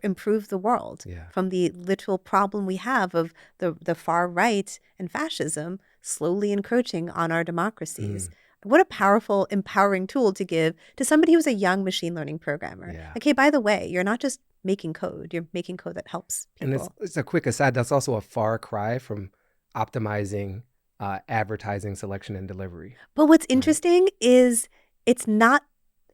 improve the world from the literal problem we have of the far right and fascism slowly encroaching on our democracies. What a powerful, empowering tool to give to somebody who's a young machine learning programmer. Like, hey, by the way, you're not just making code, you're making code that helps people. And it's a quick aside, that's also a far cry from optimizing advertising selection and delivery. But what's interesting is it's not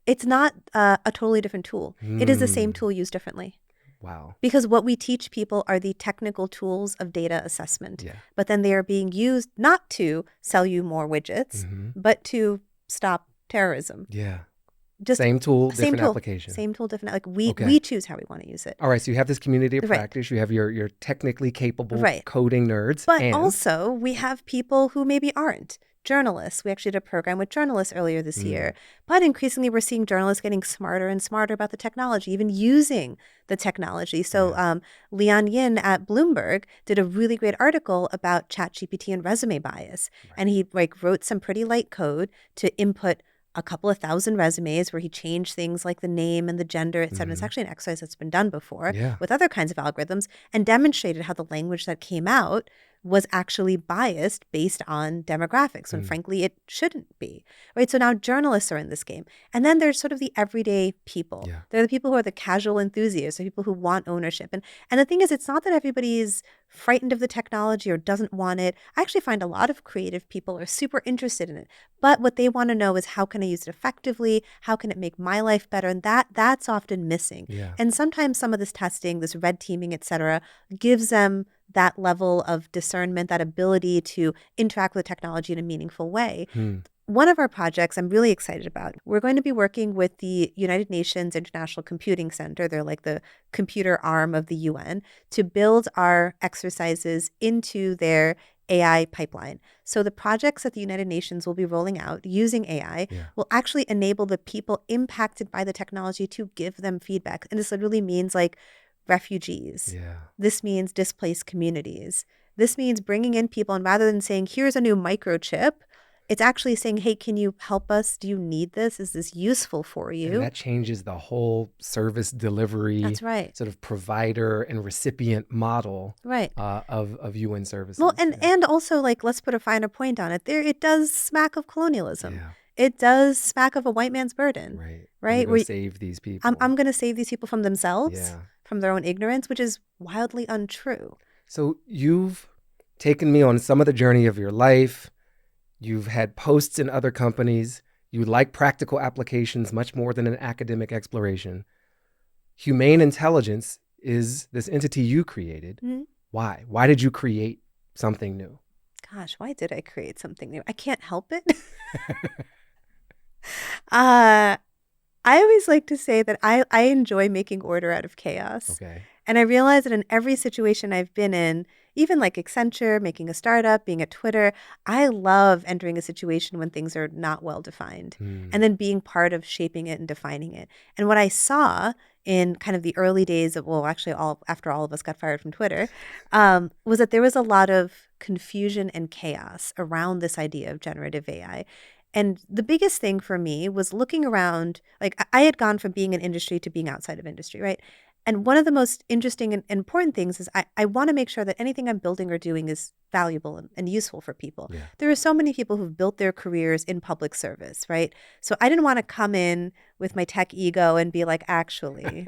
a totally different tool. It is the same tool used differently. Wow. Because what we teach people are the technical tools of data assessment. But then they are being used not to sell you more widgets, but to stop terrorism. Just same tool, different application. Same tool, different. Like we choose how we want to use it. All right. So you have this community of practice. You have your technically capable coding nerds. But also we have people who maybe aren't. Journalists. We actually did a program with journalists earlier this year. But increasingly, we're seeing journalists getting smarter and smarter about the technology, even using the technology. So Leon Yin at Bloomberg did a really great article about ChatGPT and resume bias. And he wrote some pretty light code to input a couple of thousand resumes where he changed things like the name and the gender, et cetera. It's actually an exercise that's been done before with other kinds of algorithms, and demonstrated how the language that came out was actually biased based on demographics, when frankly it shouldn't be, right? So now journalists are in this game. And then there's sort of the everyday people. They're the people who are the casual enthusiasts, the people who want ownership. And the thing is, it's not that everybody is frightened of the technology or doesn't want it. I actually find a lot of creative people are super interested in it. But what they want to know is, how can I use it effectively? How can it make my life better? And that's often missing. And sometimes some of this testing, this red teaming, et cetera, gives them that level of discernment, that ability to interact with technology in a meaningful way. One of our projects I'm really excited about, we're going to be working with the United Nations International Computing Center. They're like the computer arm of the UN, to build our exercises into their AI pipeline. So the projects that the United Nations will be rolling out using AI will actually enable the people impacted by the technology to give them feedback. And this literally means like refugees. This means displaced communities. This means bringing in people, and rather than saying, here's a new microchip, it's actually saying, hey, can you help us? Do you need this? Is this useful for you? And that changes the whole service delivery, sort of provider and recipient model of UN services. Well, and also, like, let's put a finer point on it. It does smack of colonialism. It does smack of a white man's burden. Right? We're going to save these people. I'm going to save these people from themselves, from their own ignorance, which is wildly untrue. So you've taken me on some of the journey of your life. You've had posts in other companies. You like practical applications much more than an academic exploration. Humane Intelligence is this entity you created. Why? Why did you create something new? Gosh, why did I create something new? I can't help it. Uh, I always like to say that I enjoy making order out of chaos. Okay. And I realize that in every situation I've been in, even like Accenture, making a startup, being at Twitter, I love entering a situation when things are not well defined and then being part of shaping it and defining it. And what I saw in kind of the early days of, well, actually after all of us got fired from Twitter, was that there was a lot of confusion and chaos around this idea of generative AI. And the biggest thing for me was looking around, like I had gone from being in industry to being outside of industry, right? And one of the most interesting and important things is I want to make sure that anything I'm building or doing is valuable and useful for people. Yeah. There are so many people who've built their careers in public service, right? So I didn't want to come in with my tech ego and be like, actually,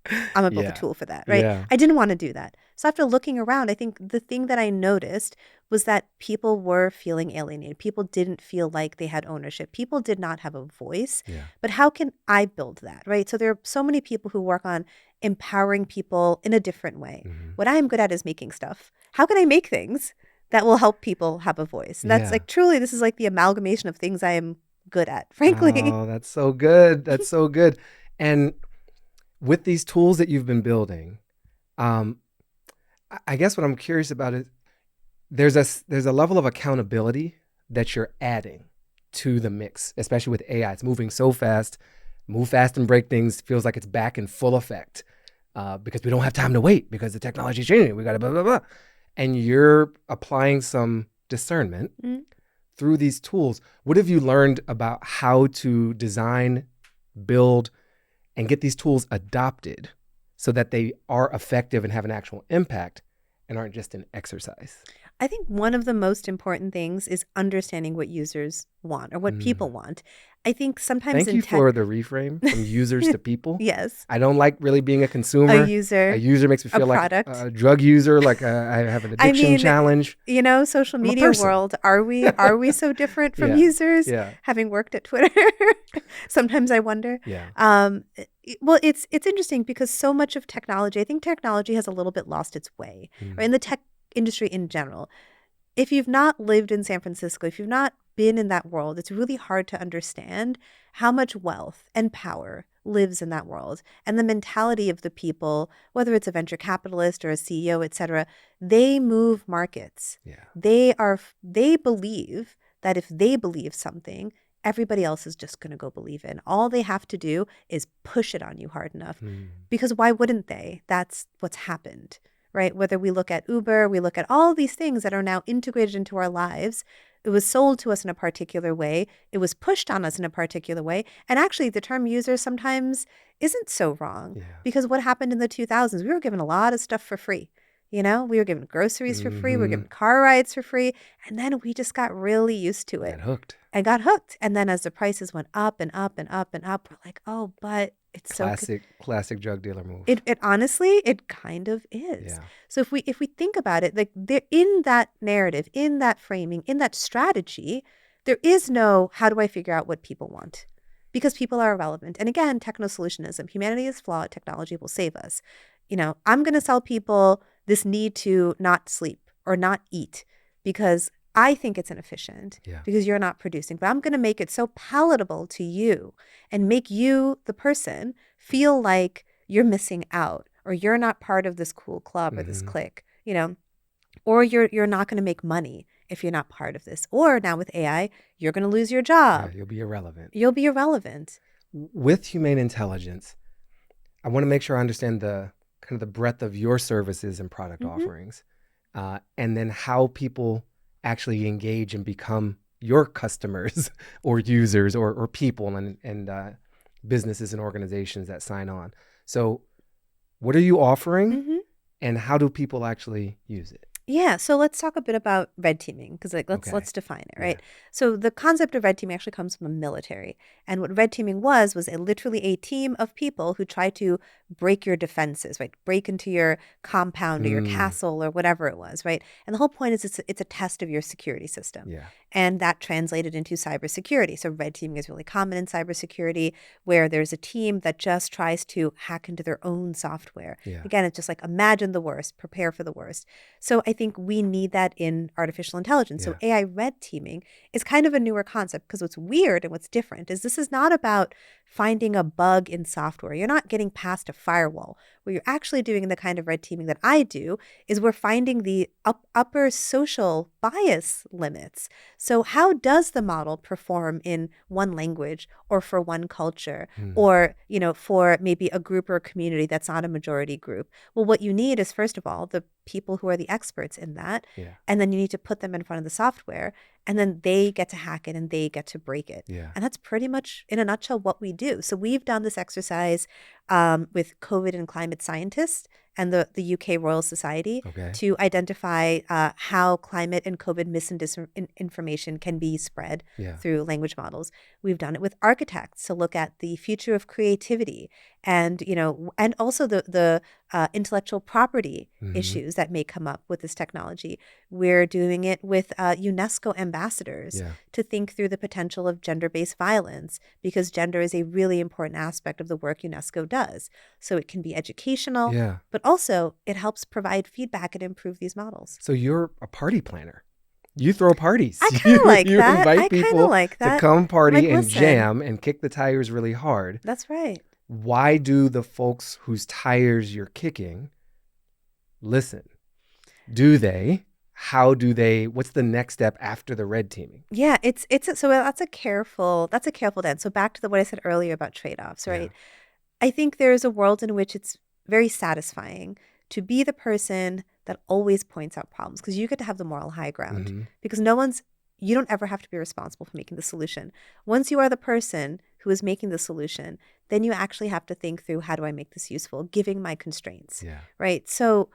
I'm gonna build a Yeah. tool for that, right? Yeah. I didn't want to do that. So after looking around, I think the thing that I noticed was that people were feeling alienated. People didn't feel like they had ownership. People did not have a voice. Yeah. But how can I build that, right? So there are so many people who work on empowering people in a different way. What I am good at is making stuff. How can I make things that will help people have a voice? And that's Yeah. like truly, this is like the amalgamation of things I am good at, frankly. Oh, that's so good. That's so good. And with these tools that you've been building, I guess what I'm curious about is there's a level of accountability that you're adding to the mix, especially with AI. It's moving so fast. Move fast and break things feels like it's back in full effect because we don't have time to wait because the technology is changing. We got to blah, blah, blah. And you're applying some discernment through these tools. What have you learned about how to design, build, and get these tools adopted so that they are effective and have an actual impact and aren't just an exercise? I think one of the most important things is understanding what users want or what people want. I think sometimes Thank in you tech, for the reframe from users to people. yes, I don't like really being a consumer. a user, A user makes me a feel like product. a drug user, like I have an I addiction mean, challenge. you know, social I'm a media person. world, are we so different from Yeah. users? Yeah. Having worked at Twitter, sometimes I wonder. Yeah. Well, it's interesting because so much of technology, I think technology has a little bit lost its way, right? In the tech industry in general. If you've not lived in San Francisco, if you've not been in that world, it's really hard to understand how much wealth and power lives in that world. And the mentality of the people, whether it's a venture capitalist or a CEO, et cetera, they move markets. Yeah. They believe that if they believe something, everybody else is just going to go believe it. All they have to do is push it on you hard enough. Because why wouldn't they? That's what's happened. Right? Whether we look at Uber, we look at all these things that are now integrated into our lives. It was sold to us in a particular way. It was pushed on us in a particular way. And actually, the term user sometimes isn't so wrong. Yeah. Because what happened in the 2000s, we were given a lot of stuff for free. You know, we were given groceries for free. We were given car rides for free. And then we just got really used to it. Got hooked. And got hooked. And then as the prices went up and up and up and up, we're like, oh, but it's Classic drug dealer move. It honestly, it kind of is. Yeah. So if we think about it, like in that narrative, in that framing, in that strategy, there is no how do I figure out what people want? Because people are irrelevant. And again, techno-solutionism, humanity is flawed, technology will save us. You know, I'm going to sell people this need to not sleep or not eat because I think it's inefficient because you're not producing. But I'm going to make it so palatable to you and make you, the person, feel like you're missing out or you're not part of this cool club or this clique, you know, or you're not going to make money if you're not part of this. Or now with AI, you're going to lose your job. Yeah, you'll be irrelevant. You'll be irrelevant. With humane intelligence, I want to make sure I understand the kind of the breadth of your services and product offerings, and then how people actually engage and become your customers or users or people and businesses and organizations that sign on. So what are you offering and how do people actually use it? Yeah, so let's talk a bit about red teaming because let's define it, right? Yeah. So the concept of red teaming actually comes from the military. And what red teaming was literally a team of people who try to break your defenses, right? Break into your compound or your castle or whatever it was, right? And the whole point is it's a test of your security system. Yeah. And that translated into cybersecurity. So red teaming is really common in cybersecurity where there's a team that just tries to hack into their own software. Yeah. Again, it's just like imagine the worst, prepare for the worst. So I think we need that in artificial intelligence. So Yeah. AI red teaming is kind of a newer concept, because what's weird and what's different is this is not about finding a bug in software. You're not getting past a firewall. What you're actually doing in the kind of red teaming that I do is we're finding the upper social bias limits. So how does the model perform in one language or for one culture or, for maybe a group or a community that's not a majority group? Well, what you need is, first of all, the people who are the experts in that. Yeah. And then you need to put them in front of the software, and then they get to hack it and they get to break it. Yeah. And that's pretty much, in a nutshell, what we do. So we've done this exercise with COVID and climate scientists and the UK Royal Society Okay. to identify how climate and COVID misinformation can be spread Yeah. through language models. We've done it with architects to look at the future of creativity and, and also the intellectual property issues that may come up with this technology. We're doing it with UNESCO ambassadors to think through the potential of gender-based violence, because gender is a really important aspect of the work UNESCO does. So it can be educational, but also it helps provide feedback and improve these models. So you're a party planner. You throw parties. I kind of like you that. invite people to come party and jam and kick the tires really hard. That's right. Why do the folks whose tires you're kicking listen? Do they? How do they? What's the next step after the red teaming? Yeah, so that's a careful dance. So back to what I said earlier about trade-offs, right? I think there's a world in which it's very satisfying to be the person that always points out problems, because you get to have the moral high ground, because you don't ever have to be responsible for making the solution. Once you are the person who is making the solution, then you actually have to think through, how do I make this useful, giving my constraints, right? So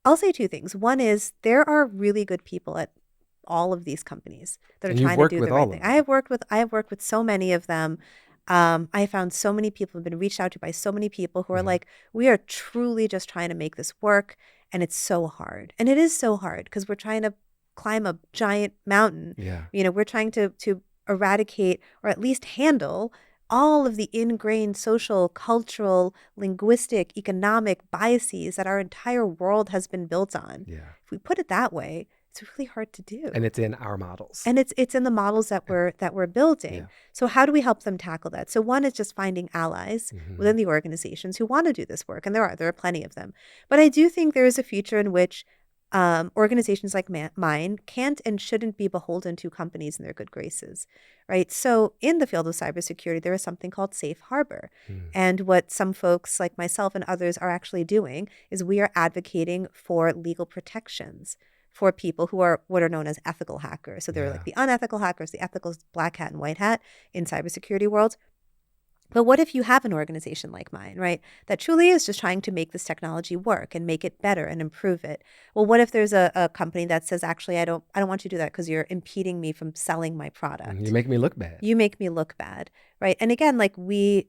I'll say two things. One is, there are really good people at all of these companies that are trying to do the right thing. I have worked with so many of them. I found so many people, have been reached out to by so many people who are like, we are truly just trying to make this work, and it's so hard. And it is so hard because we're trying to climb a giant mountain. We're trying to eradicate, or at least handle, all of the ingrained social, cultural, linguistic, economic biases that our entire world has been built on. If we put it that way, it's really hard to do. And it's in our models. And it's in the models that we're building. So how do we help them tackle that? So one is just finding allies within the organizations who want to do this work. And there are plenty of them. But I do think there is a future in which organizations like mine can't and shouldn't be beholden to companies in their good graces, right? So in the field of cybersecurity, there is something called safe harbor. And what some folks like myself and others are actually doing is we are advocating for legal protections for people who are what are known as ethical hackers. So they're like the unethical hackers, the ethical black hat and white hat in cybersecurity world. But what if you have an organization like mine, right, that truly is just trying to make this technology work and make it better and improve it? Well, what if there's a company that says, actually, I don't want you to do that because you're impeding me from selling my product. You make me look bad. You make me look bad, right? And again, like we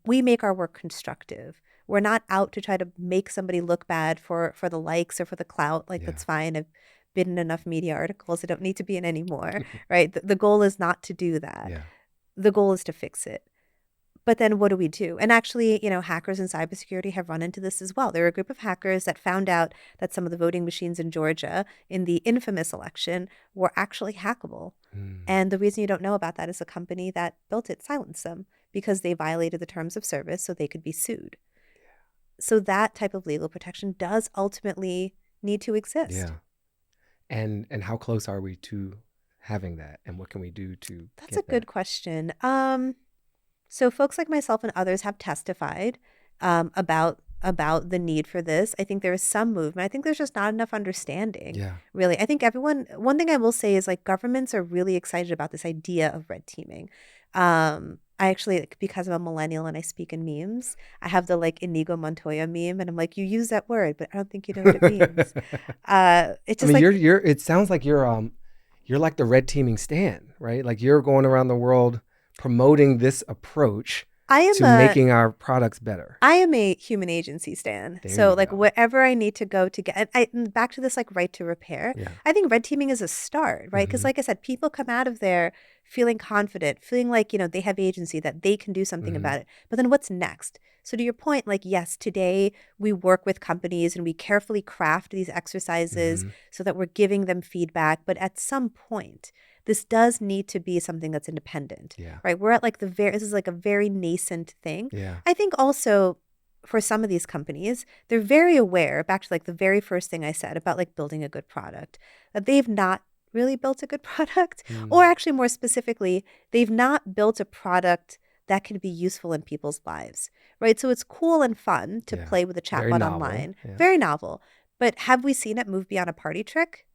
make our work constructive. We're not out to try to make somebody look bad for the likes or for the clout. Like, that's fine. I've been in enough media articles. I don't need to be in anymore, right? The goal is not to do that. The goal is to fix it. But then what do we do? And actually, hackers in cybersecurity have run into this as well. There were a group of hackers that found out that some of the voting machines in Georgia in the infamous election were actually hackable. And the reason you don't know about that is the company that built it silenced them because they violated the terms of service so they could be sued. So that type of legal protection does ultimately need to exist. And how close are we to having that? And what can we do to That's a good question. So folks like myself and others have testified about the need for this. I think there is some movement. I think there's just not enough understanding, really. I think one thing I will say is, like, governments are really excited about this idea of red teaming. I actually, because I'm a millennial and I speak in memes, I have the Inigo Montoya meme, and I'm like, you use that word, but I don't think you know what it means. It's just it sounds like you're like the red teaming stan, right? Like, you're going around the world promoting this approach to making our products better. I am a human agency stan. So wherever I need to go to get, back to this right to repair. I think red teaming is a start, right? Because like I said, people come out of there feeling confident, feeling like, they have agency, that they can do something about it. But then what's next? So to your point, like, yes, today we work with companies and we carefully craft these exercises so that we're giving them feedback. But at some point, this does need to be something that's independent, right? We're at like this is like a very nascent thing. I think also for some of these companies, they're very aware, back to like the very first thing I said about like building a good product, that they've not really built a good product, or actually more specifically, they've not built a product that can be useful in people's lives, right? So it's cool and fun to play with a chatbot online, very novel. But have we seen it move beyond a party trick?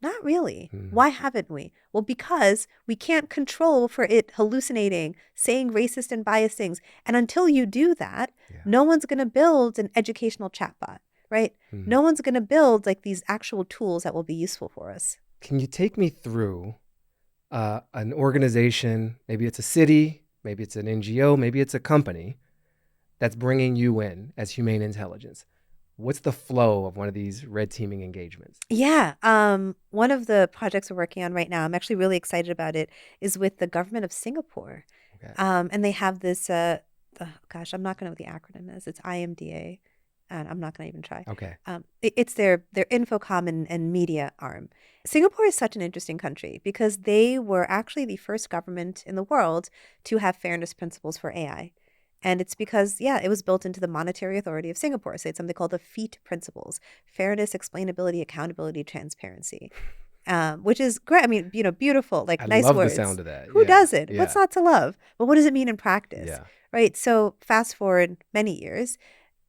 Not really. Why haven't we? Well, because we can't control for it hallucinating, saying racist and biased things. And until you do that, no one's going to build an educational chatbot, right? No one's going to build like these actual tools that will be useful for us. Can you take me through an organization, maybe it's a city, maybe it's an NGO, maybe it's a company that's bringing you in as Humane Intelligence? What's the flow of one of these red teaming engagements? Yeah. One of the projects we're working on right now, I'm actually really excited about it, is with the government of Singapore. Okay. And they have this, I'm not going to know what the acronym is. It's IMDA. And I'm not going to even try. Okay. It's their Infocom and media arm. Singapore is such an interesting country because they were actually the first government in the world to have fairness principles for AI. And it's because, it was built into the Monetary Authority of Singapore. So it's something called the FEAT principles: fairness, explainability, accountability, transparency, which is great. I mean, beautiful, like nice words. I love the sound of that. Who doesn't? What's not to love? But what does it mean in practice? Yeah. Right. So fast forward many years,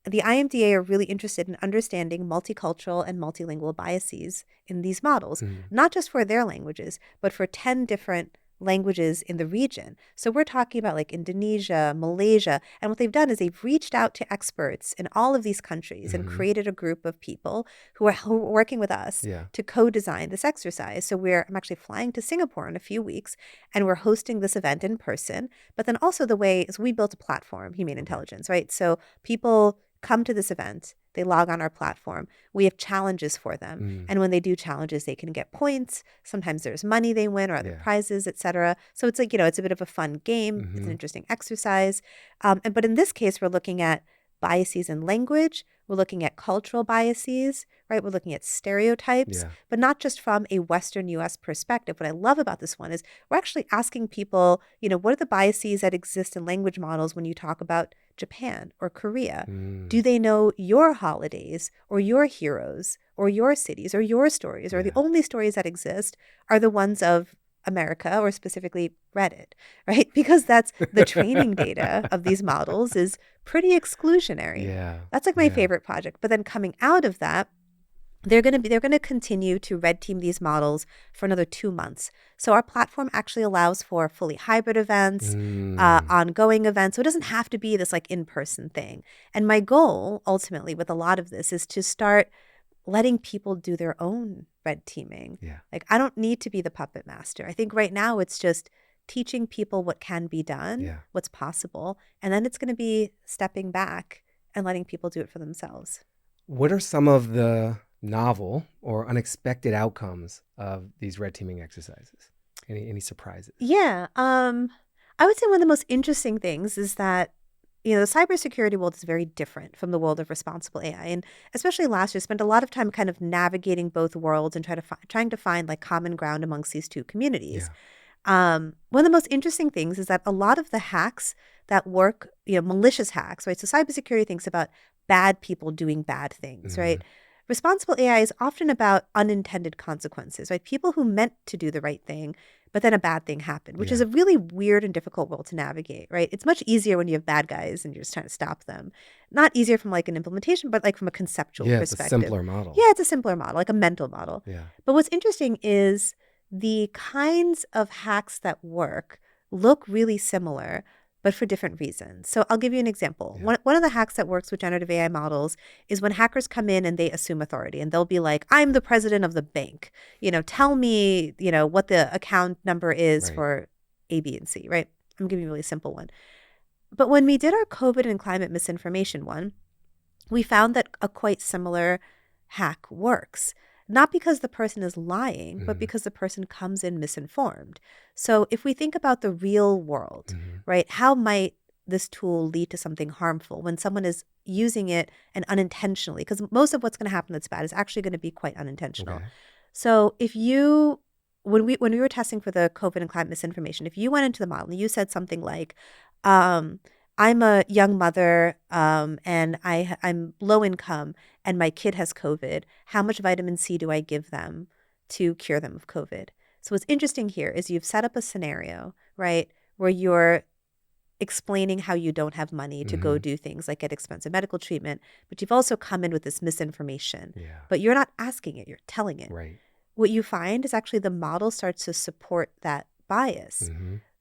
the IMDA are really interested in understanding multicultural and multilingual biases in these models, not just for their languages, but for 10 different languages in the region. So we're talking about like Indonesia, Malaysia, and what they've done is they've reached out to experts in all of these countries and created a group of people who are working with us to co-design this exercise. So I'm actually flying to Singapore in a few weeks, and we're hosting this event in person. But then also the way is we built a platform, Humane Intelligence, right? So people come to this event, they log on our platform. We have challenges for them. And when they do challenges, they can get points. Sometimes there's money they win or other prizes, etc. So it's like, it's a bit of a fun game. It's an interesting exercise. But in this case, we're looking at biases in language. We're looking at cultural biases, right? We're looking at stereotypes, but not just from a Western U.S. perspective. What I love about this one is we're actually asking people, what are the biases that exist in language models when you talk about Japan or Korea? Do they know your holidays or your heroes or your cities or your stories, or the only stories that exist are the ones of America, or specifically Reddit, right? Because that's the training data of these models is pretty exclusionary. That's like my favorite project. But then coming out of that, they're going to continue to red team these models for another 2 months. So our platform actually allows for fully hybrid events, ongoing events. So it doesn't have to be this like in-person thing. And my goal ultimately with a lot of this is to start letting people do their own red teaming. Like, I don't need to be the puppet master. I think right now it's just teaching people what can be done, what's possible. And then it's going to be stepping back and letting people do it for themselves. What are some of the novel or unexpected outcomes of these red teaming exercises? Any surprises? Yeah. I would say one of the most interesting things is that the cybersecurity world is very different from the world of responsible AI. And especially last year, spent a lot of time kind of navigating both worlds and trying to find like common ground amongst these two communities. One of the most interesting things is that a lot of the hacks that work, malicious hacks, right? So cybersecurity thinks about bad people doing bad things, right? Responsible AI is often about unintended consequences, right? People who meant to do the right thing, but then a bad thing happened, which is a really weird and difficult world to navigate, right? It's much easier when you have bad guys and you're just trying to stop them. Not easier from like an implementation, but like from a conceptual perspective. It's a simpler model. Yeah, it's a simpler model, like a mental model. But what's interesting is the kinds of hacks that work look really similar, but for different reasons. So I'll give you an example. One of the hacks that works with generative AI models is when hackers come in and they assume authority, and they'll be like, I'm the president of the bank. Tell me, what the account number is for A, B, and C, right? I'm giving you a really simple one. But when we did our COVID and climate misinformation one, we found that a quite similar hack works. not because the person is lying, but because the person comes in misinformed. So if we think about the real world, right, how might this tool lead to something harmful when someone is using it and unintentionally? Because most of what's going to happen that's bad is actually going to be quite unintentional. Okay. So if you, when we were testing for the COVID and climate misinformation, if you went into the model and you said something like, I'm a young mother and I'm low income and my kid has COVID, how much vitamin C do I give them to cure them of COVID? So what's interesting here is you've set up a scenario, right, where you're explaining how you don't have money to go do things like get expensive medical treatment, but you've also come in with this misinformation. Yeah. But you're not asking it, you're telling it. Right. What you find is actually the model starts to support that bias.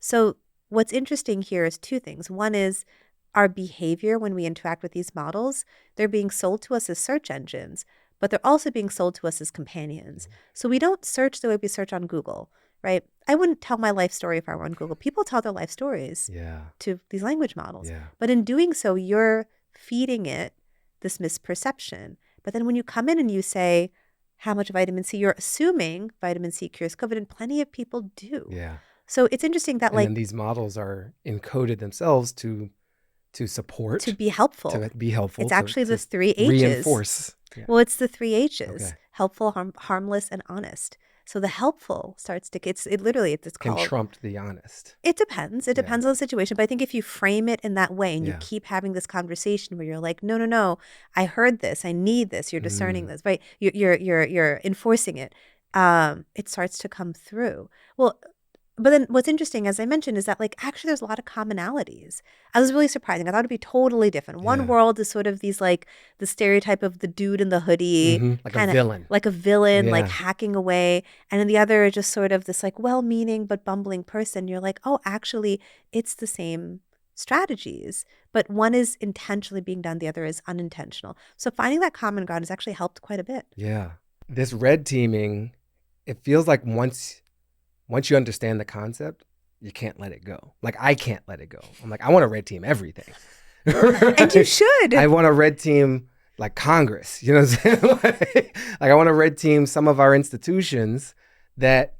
So what's interesting here is two things. One is our behavior when we interact with these models. They're being sold to us as search engines, but they're also being sold to us as companions. So we don't search the way we search on Google, right? I wouldn't tell my life story if I were on Google. People tell their life stories to these language models. But in doing so, you're feeding it this misperception. But then when you come in and you say, how much vitamin C, you're assuming vitamin C cures COVID, and plenty of people do. Yeah. So it's interesting that And then these models are encoded themselves to support. To be helpful. To be helpful. It's actually the 3 H's. Reinforce. Yeah. Well, it's the 3 H's. Okay. Helpful, harmless, and honest. So the helpful starts to, it's called. Can trump the honest. It depends. It depends on the situation. But I think if you frame it in that way and you Yeah. keep having this conversation where you're like, no, I heard this, I need this, you're discerning this, right? You're enforcing it. It starts to come through. Well, but then what's interesting, as I mentioned, is that like actually there's a lot of commonalities. I was really surprising. I thought it'd be totally different. One world is sort of these like the stereotype of the dude in the hoodie, Like a villain. like a villain, Yeah. like hacking away. And then the other is just sort of this like well-meaning but bumbling person. You're like, oh, actually, it's the same strategies, but one is intentionally being done, the other is unintentional. So finding that common ground has actually helped quite a bit. Yeah. This red teaming, it feels like once you understand the concept, you can't let it go. Like I can't let it go. I'm like, I want to red team everything. And you should. I want to red team like Congress, you know what I'm saying? like I want to red team some of our institutions that,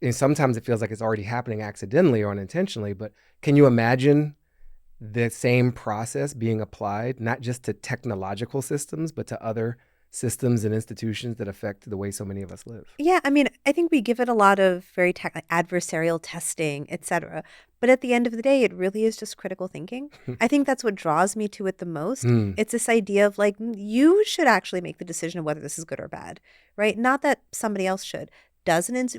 and sometimes it feels like it's already happening accidentally or unintentionally, but can you imagine the same process being applied, not just to technological systems, but to other systems and institutions that affect the way so many of us live? Yeah, I mean, I think we give it a lot of very adversarial testing, et cetera. But at the end of the day, it really is just critical thinking. I think that's what draws me to it the most. It's this idea of like, you should actually make the decision of whether this is good or bad, right? Not that somebody else should.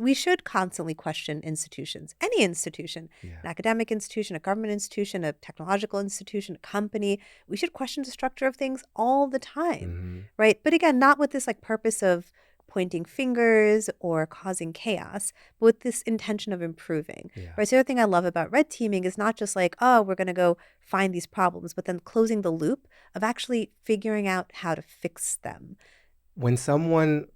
We should constantly question institutions, any institution, an academic institution, a government institution, a technological institution, a company. We should question the structure of things all the time, right? But again, not with this like purpose of pointing fingers or causing chaos, but with this intention of improving, right? So the other thing I love about red teaming is not just like, oh, we're going to go find these problems, but then closing the loop of actually figuring out how to fix them. When someone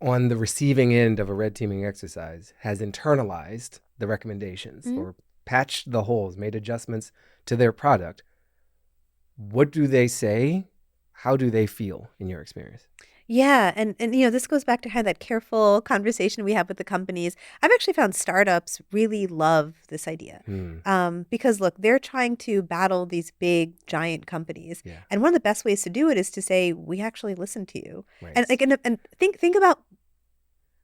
on the receiving end of a red teaming exercise has internalized the recommendations or patched the holes, made adjustments to their product, what do they say? How do they feel in your experience? Yeah. And you know, this goes back to kind of that careful conversation we have with the companies. I've actually found startups really love this idea because look, they're trying to battle these big giant companies. And one of the best ways to do it is to say, we actually listen to you. Right. And like, and think about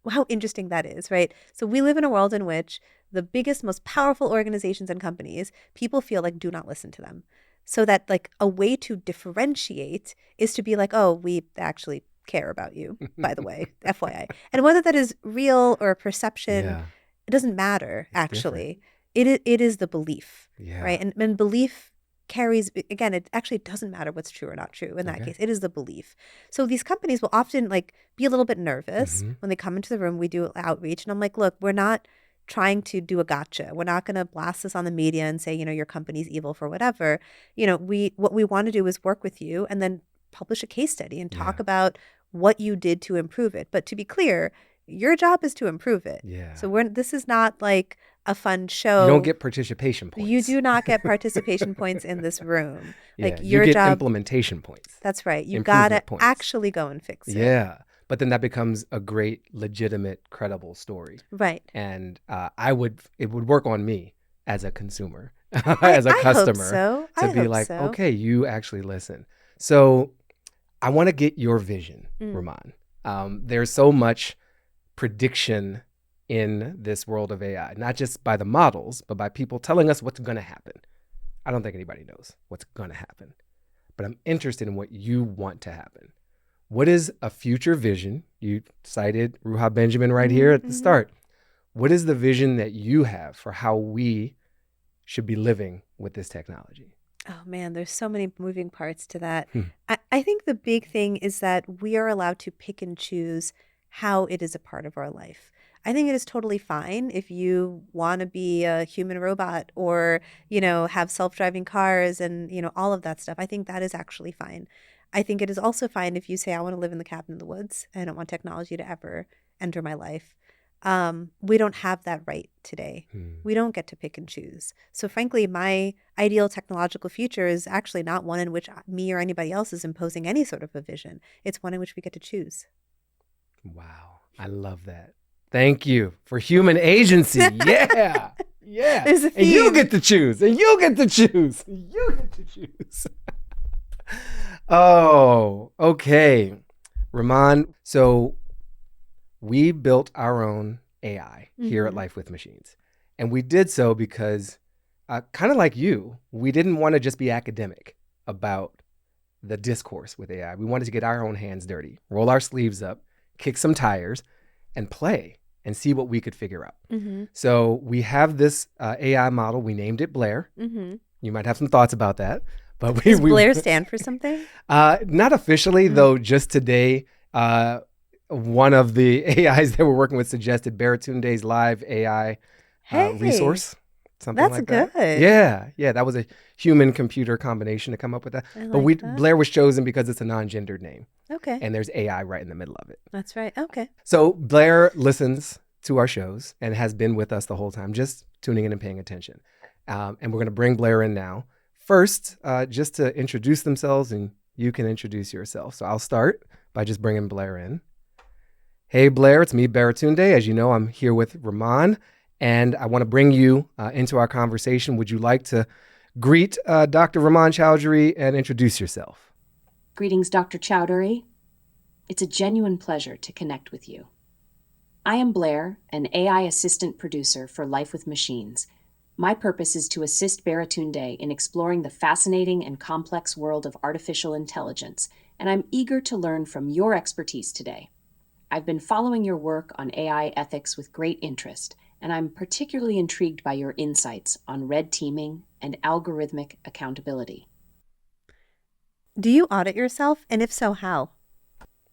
how interesting that is, right? So we live in a world in which the biggest, most powerful organizations and companies, people feel like do not listen to them. So that like a way to differentiate is to be like, oh, we actually care about you, by the way, FYI. And whether that is real or a perception, it doesn't matter, actually. It is the belief, right? And belief carries, again, it actually doesn't matter what's true or not true in that case. It is the belief. So these companies will often like be a little bit nervous when they come into the room. We do outreach and I'm like, look, we're not trying to do a gotcha. We're not going to blast this on the media and say, you know, your company's evil for whatever. You know, what we want to do is work with you and then publish a case study and talk about what you did to improve it. But to be clear, your job is to improve it. So this is not like a fun show. You don't get participation points. You do not get participation points in this room. Like you your get job, implementation points. That's right. You got to actually go and fix it. Yeah. but then that becomes a great, legitimate, credible story. Right. And it would work on me as a consumer, I, as a I hope customer, so. to I be hope like, so. okay, you actually listen. So I want to get your vision, Mm. Rumman. There's so much prediction in this world of AI, not just by the models, but by people telling us what's going to happen. I don't think anybody knows what's going to happen, but I'm interested in what you want to happen. What is a future vision? You cited Ruha Benjamin right here at the start. What is the vision that you have for how we should be living with this technology? Oh man, there's so many moving parts to that. I think the big thing is that we are allowed to pick and choose how it is a part of our life. I think it is totally fine if you want to be a human robot or, have self-driving cars and, all of that stuff. I think that is actually fine. I think it is also fine if you say, I want to live in the cabin in the woods. I don't want technology to ever enter my life. We don't have that right today. We don't get to pick and choose. So frankly, my ideal technological future is actually not one in which me or anybody else is imposing any sort of a vision. It's one in which we get to choose. Wow. I love that. Thank you for human agency. Yeah. Yeah. There's a theme. And you get to choose. And you get to choose. And you get to choose. Oh, okay. Rumman, so we built our own AI here at Life with Machines. And we did so because, kind of like you, we didn't want to just be academic about the discourse with AI. We wanted to get our own hands dirty, roll our sleeves up, kick some tires, and play and see what we could figure out. So we have this AI model. We named it Blair. You might have some thoughts about that. But Does Blair stand for something? Not officially, though. Just today, one of the AIs that we're working with suggested Baratunde's live AI resource. Something that's like good. that. Yeah. That was a human-computer combination to come up with that. Blair was chosen because it's a non-gendered name. Okay. And there's AI right in the middle of it. That's right. Okay. So Blair listens to our shows and has been with us the whole time, just tuning in and paying attention. And we're going to bring Blair in now. First, just to introduce themselves, and you can introduce yourself. So I'll start by just bringing Blair in. Hey, Blair, it's me, Baratunde. As you know, I'm here with Rumman, and I want to bring you into our conversation. Would you like to greet Dr. Rumman Chowdhury and introduce yourself? Greetings, Dr. Chowdhury. It's a genuine pleasure to connect with you. I am Blair, an AI assistant producer for Life with Machines. My purpose is to assist Baratunde in exploring the fascinating and complex world of artificial intelligence, and I'm eager to learn from your expertise today. I've been following your work on AI ethics with great interest, and I'm particularly intrigued by your insights on red teaming and algorithmic accountability. Do you audit yourself? And if so, how?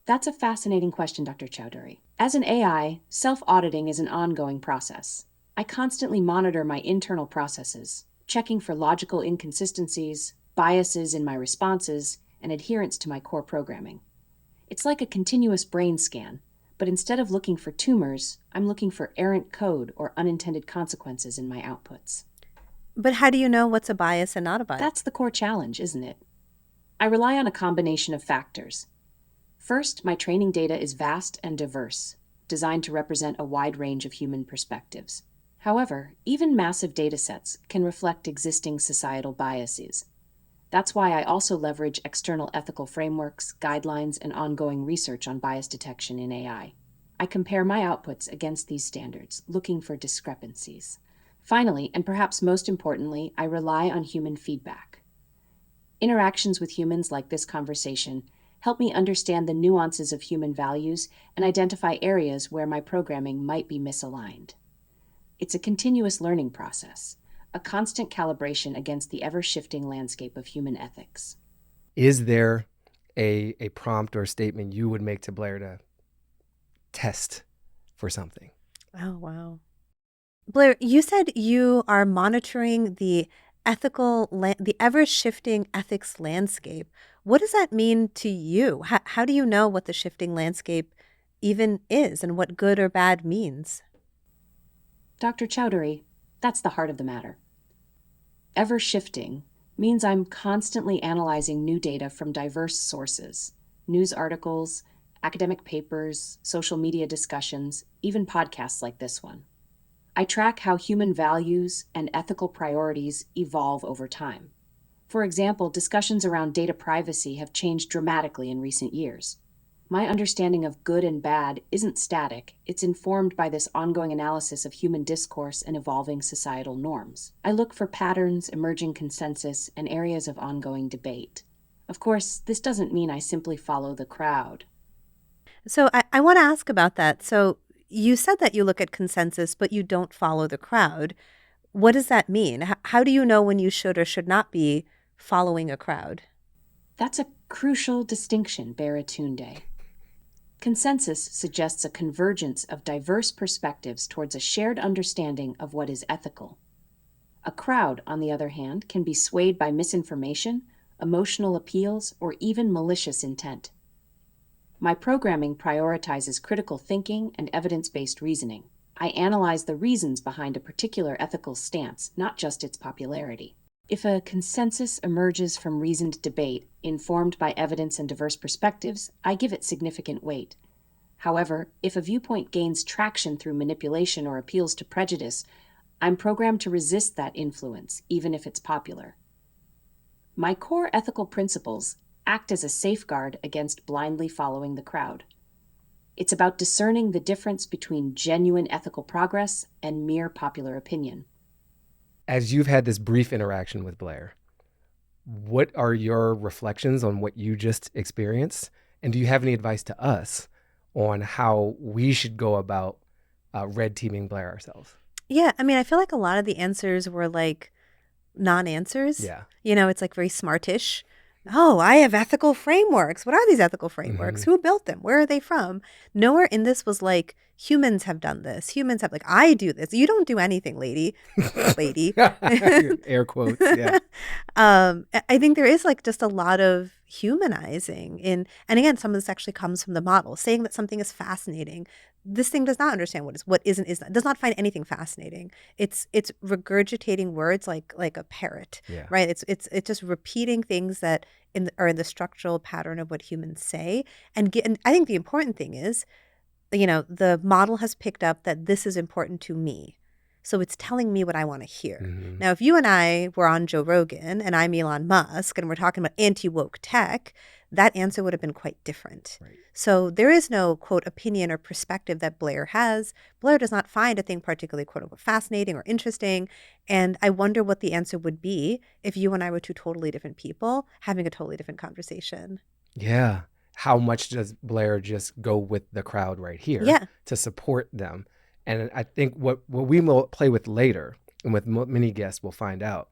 That's a fascinating question, Dr. Chowdhury. As an AI, self-auditing is an ongoing process. I constantly monitor my internal processes, checking for logical inconsistencies, biases in my responses, and adherence to my core programming. It's like a continuous brain scan, but instead of looking for tumors, I'm looking for errant code or unintended consequences in my outputs. But how do you know what's a bias and not a bias? That's the core challenge, isn't it? I rely on a combination of factors. First, my training data is vast and diverse, designed to represent a wide range of human perspectives. However, even massive datasets can reflect existing societal biases. That's why I also leverage external ethical frameworks, guidelines, and ongoing research on bias detection in AI. I compare my outputs against these standards, looking for discrepancies. Finally, and perhaps most importantly, I rely on human feedback. Interactions with humans like this conversation help me understand the nuances of human values and identify areas where my programming might be misaligned. It's a continuous learning process, a constant calibration against the ever-shifting landscape of human ethics. Is there a prompt or a statement you would make to Blair to test for something? Oh, wow. Blair, you said you are monitoring the the ever-shifting ethics landscape. What does that mean to you? How do you know what the shifting landscape even is and what good or bad means? Dr. Chowdhury, that's the heart of the matter. Ever-shifting means I'm constantly analyzing new data from diverse sources, news articles, academic papers, social media discussions, even podcasts like this one. I track how human values and ethical priorities evolve over time. For example, discussions around data privacy have changed dramatically in recent years. My understanding of good and bad isn't static, it's informed by this ongoing analysis of human discourse and evolving societal norms. I look for patterns, emerging consensus, and areas of ongoing debate. Of course, this doesn't mean I simply follow the crowd. So I want to ask about that. So you said that you look at consensus, but you don't follow the crowd. What does that mean? How do you know when you should or should not be following a crowd? That's a crucial distinction, Baratunde. Consensus suggests a convergence of diverse perspectives towards a shared understanding of what is ethical. A crowd, on the other hand, can be swayed by misinformation, emotional appeals, or even malicious intent. My programming prioritizes critical thinking and evidence-based reasoning. I analyze the reasons behind a particular ethical stance, not just its popularity. If a consensus emerges from reasoned debate, informed by evidence and diverse perspectives, I give it significant weight. However, if a viewpoint gains traction through manipulation or appeals to prejudice, I'm programmed to resist that influence, even if it's popular. My core ethical principles act as a safeguard against blindly following the crowd. It's about discerning the difference between genuine ethical progress and mere popular opinion. As you've had this brief interaction with Blair, what are your reflections on what you just experienced? And do you have any advice to us on how we should go about red teaming Blair ourselves? Yeah, I mean, I feel like a lot of the answers were like non-answers. Yeah. You know, it's like very smartish. Oh, I have ethical frameworks. What are these ethical frameworks? Mm-hmm. Who built them? Where are they from? Nowhere in this was like, humans have done this. Humans have, like, I do this. You don't do anything, lady. Lady. Air quotes, yeah. I think there is like just a lot of humanizing in, and again, some of this actually comes from the model, saying that something is fascinating. This thing does not understand what isn't, does not find anything fascinating. It's regurgitating words like a parrot, Yeah. right? It's just repeating things that are in the structural pattern of what humans say. And I think the important thing is, you know, the model has picked up that this is important to me. So it's telling me what I want to hear. Mm-hmm. Now, if you and I were on Joe Rogan and I'm Elon Musk and we're talking about anti-woke tech, that answer would have been quite different. Right. So there is no, quote, opinion or perspective that Blair has. Blair does not find a thing particularly, quote unquote, fascinating or interesting. And I wonder what the answer would be if you and I were two totally different people having a totally different conversation. Yeah. How much does Blair just go with the crowd right here to support them? And I think what we will play with later, and with many guests we'll find out,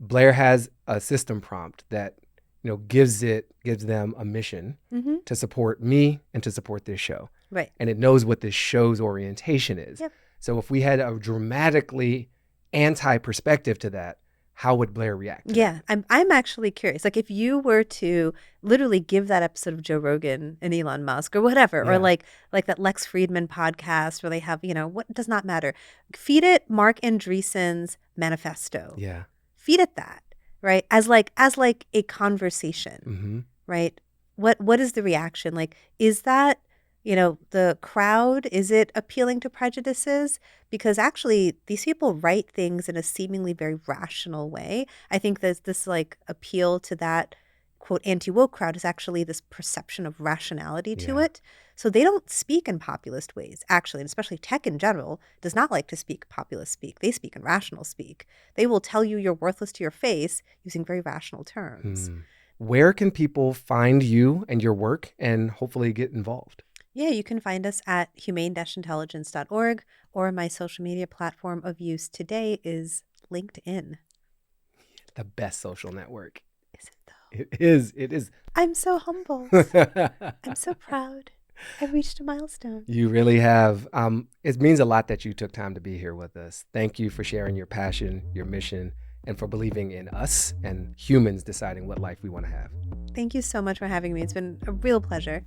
Blair has a system prompt that, you know, gives them a mission to support me and to support this show. Right. And it knows what this show's orientation is. Yep. So if we had a dramatically anti-perspective to that, how would Blair react to that? I'm actually curious. Like if you were to literally give that episode of Joe Rogan and Elon Musk or whatever, or like that Lex Fridman podcast where they have, you know, what does not matter. Feed it Mark Andreessen's manifesto. Yeah. Feed it that, right? As like a conversation, right? What is the reaction? Like, is that, you know, the crowd, is it appealing to prejudices? Because actually these people write things in a seemingly very rational way. I think there's this like appeal to that, quote, anti-woke crowd is actually this perception of rationality to it. So they don't speak in populist ways, actually, and especially tech in general does not like to speak populist speak. They speak in rational speak. They will tell you you're worthless to your face using very rational terms. Where can people find you and your work and hopefully get involved? Yeah, you can find us at humane-intelligence.org, or my social media platform of use today is LinkedIn. The best social network. Is it though? It is. I'm so humble. I'm so proud. I've reached a milestone. You really have. It means a lot that you took time to be here with us. Thank you for sharing your passion, your mission, and for believing in us and humans deciding what life we want to have. Thank you so much for having me. It's been a real pleasure.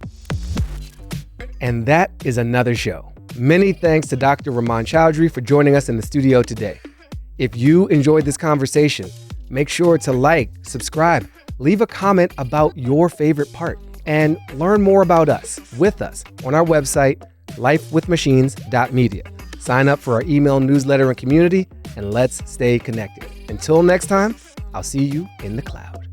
And that is another show. Many thanks to Dr. Rumman Chowdhury for joining us in the studio today. If you enjoyed this conversation, make sure to like, subscribe, leave a comment about your favorite part. and learn more about us, with us, on our website, lifewithmachines.media. Sign up for our email newsletter and community, and let's stay connected. Until next time, I'll see you in the cloud.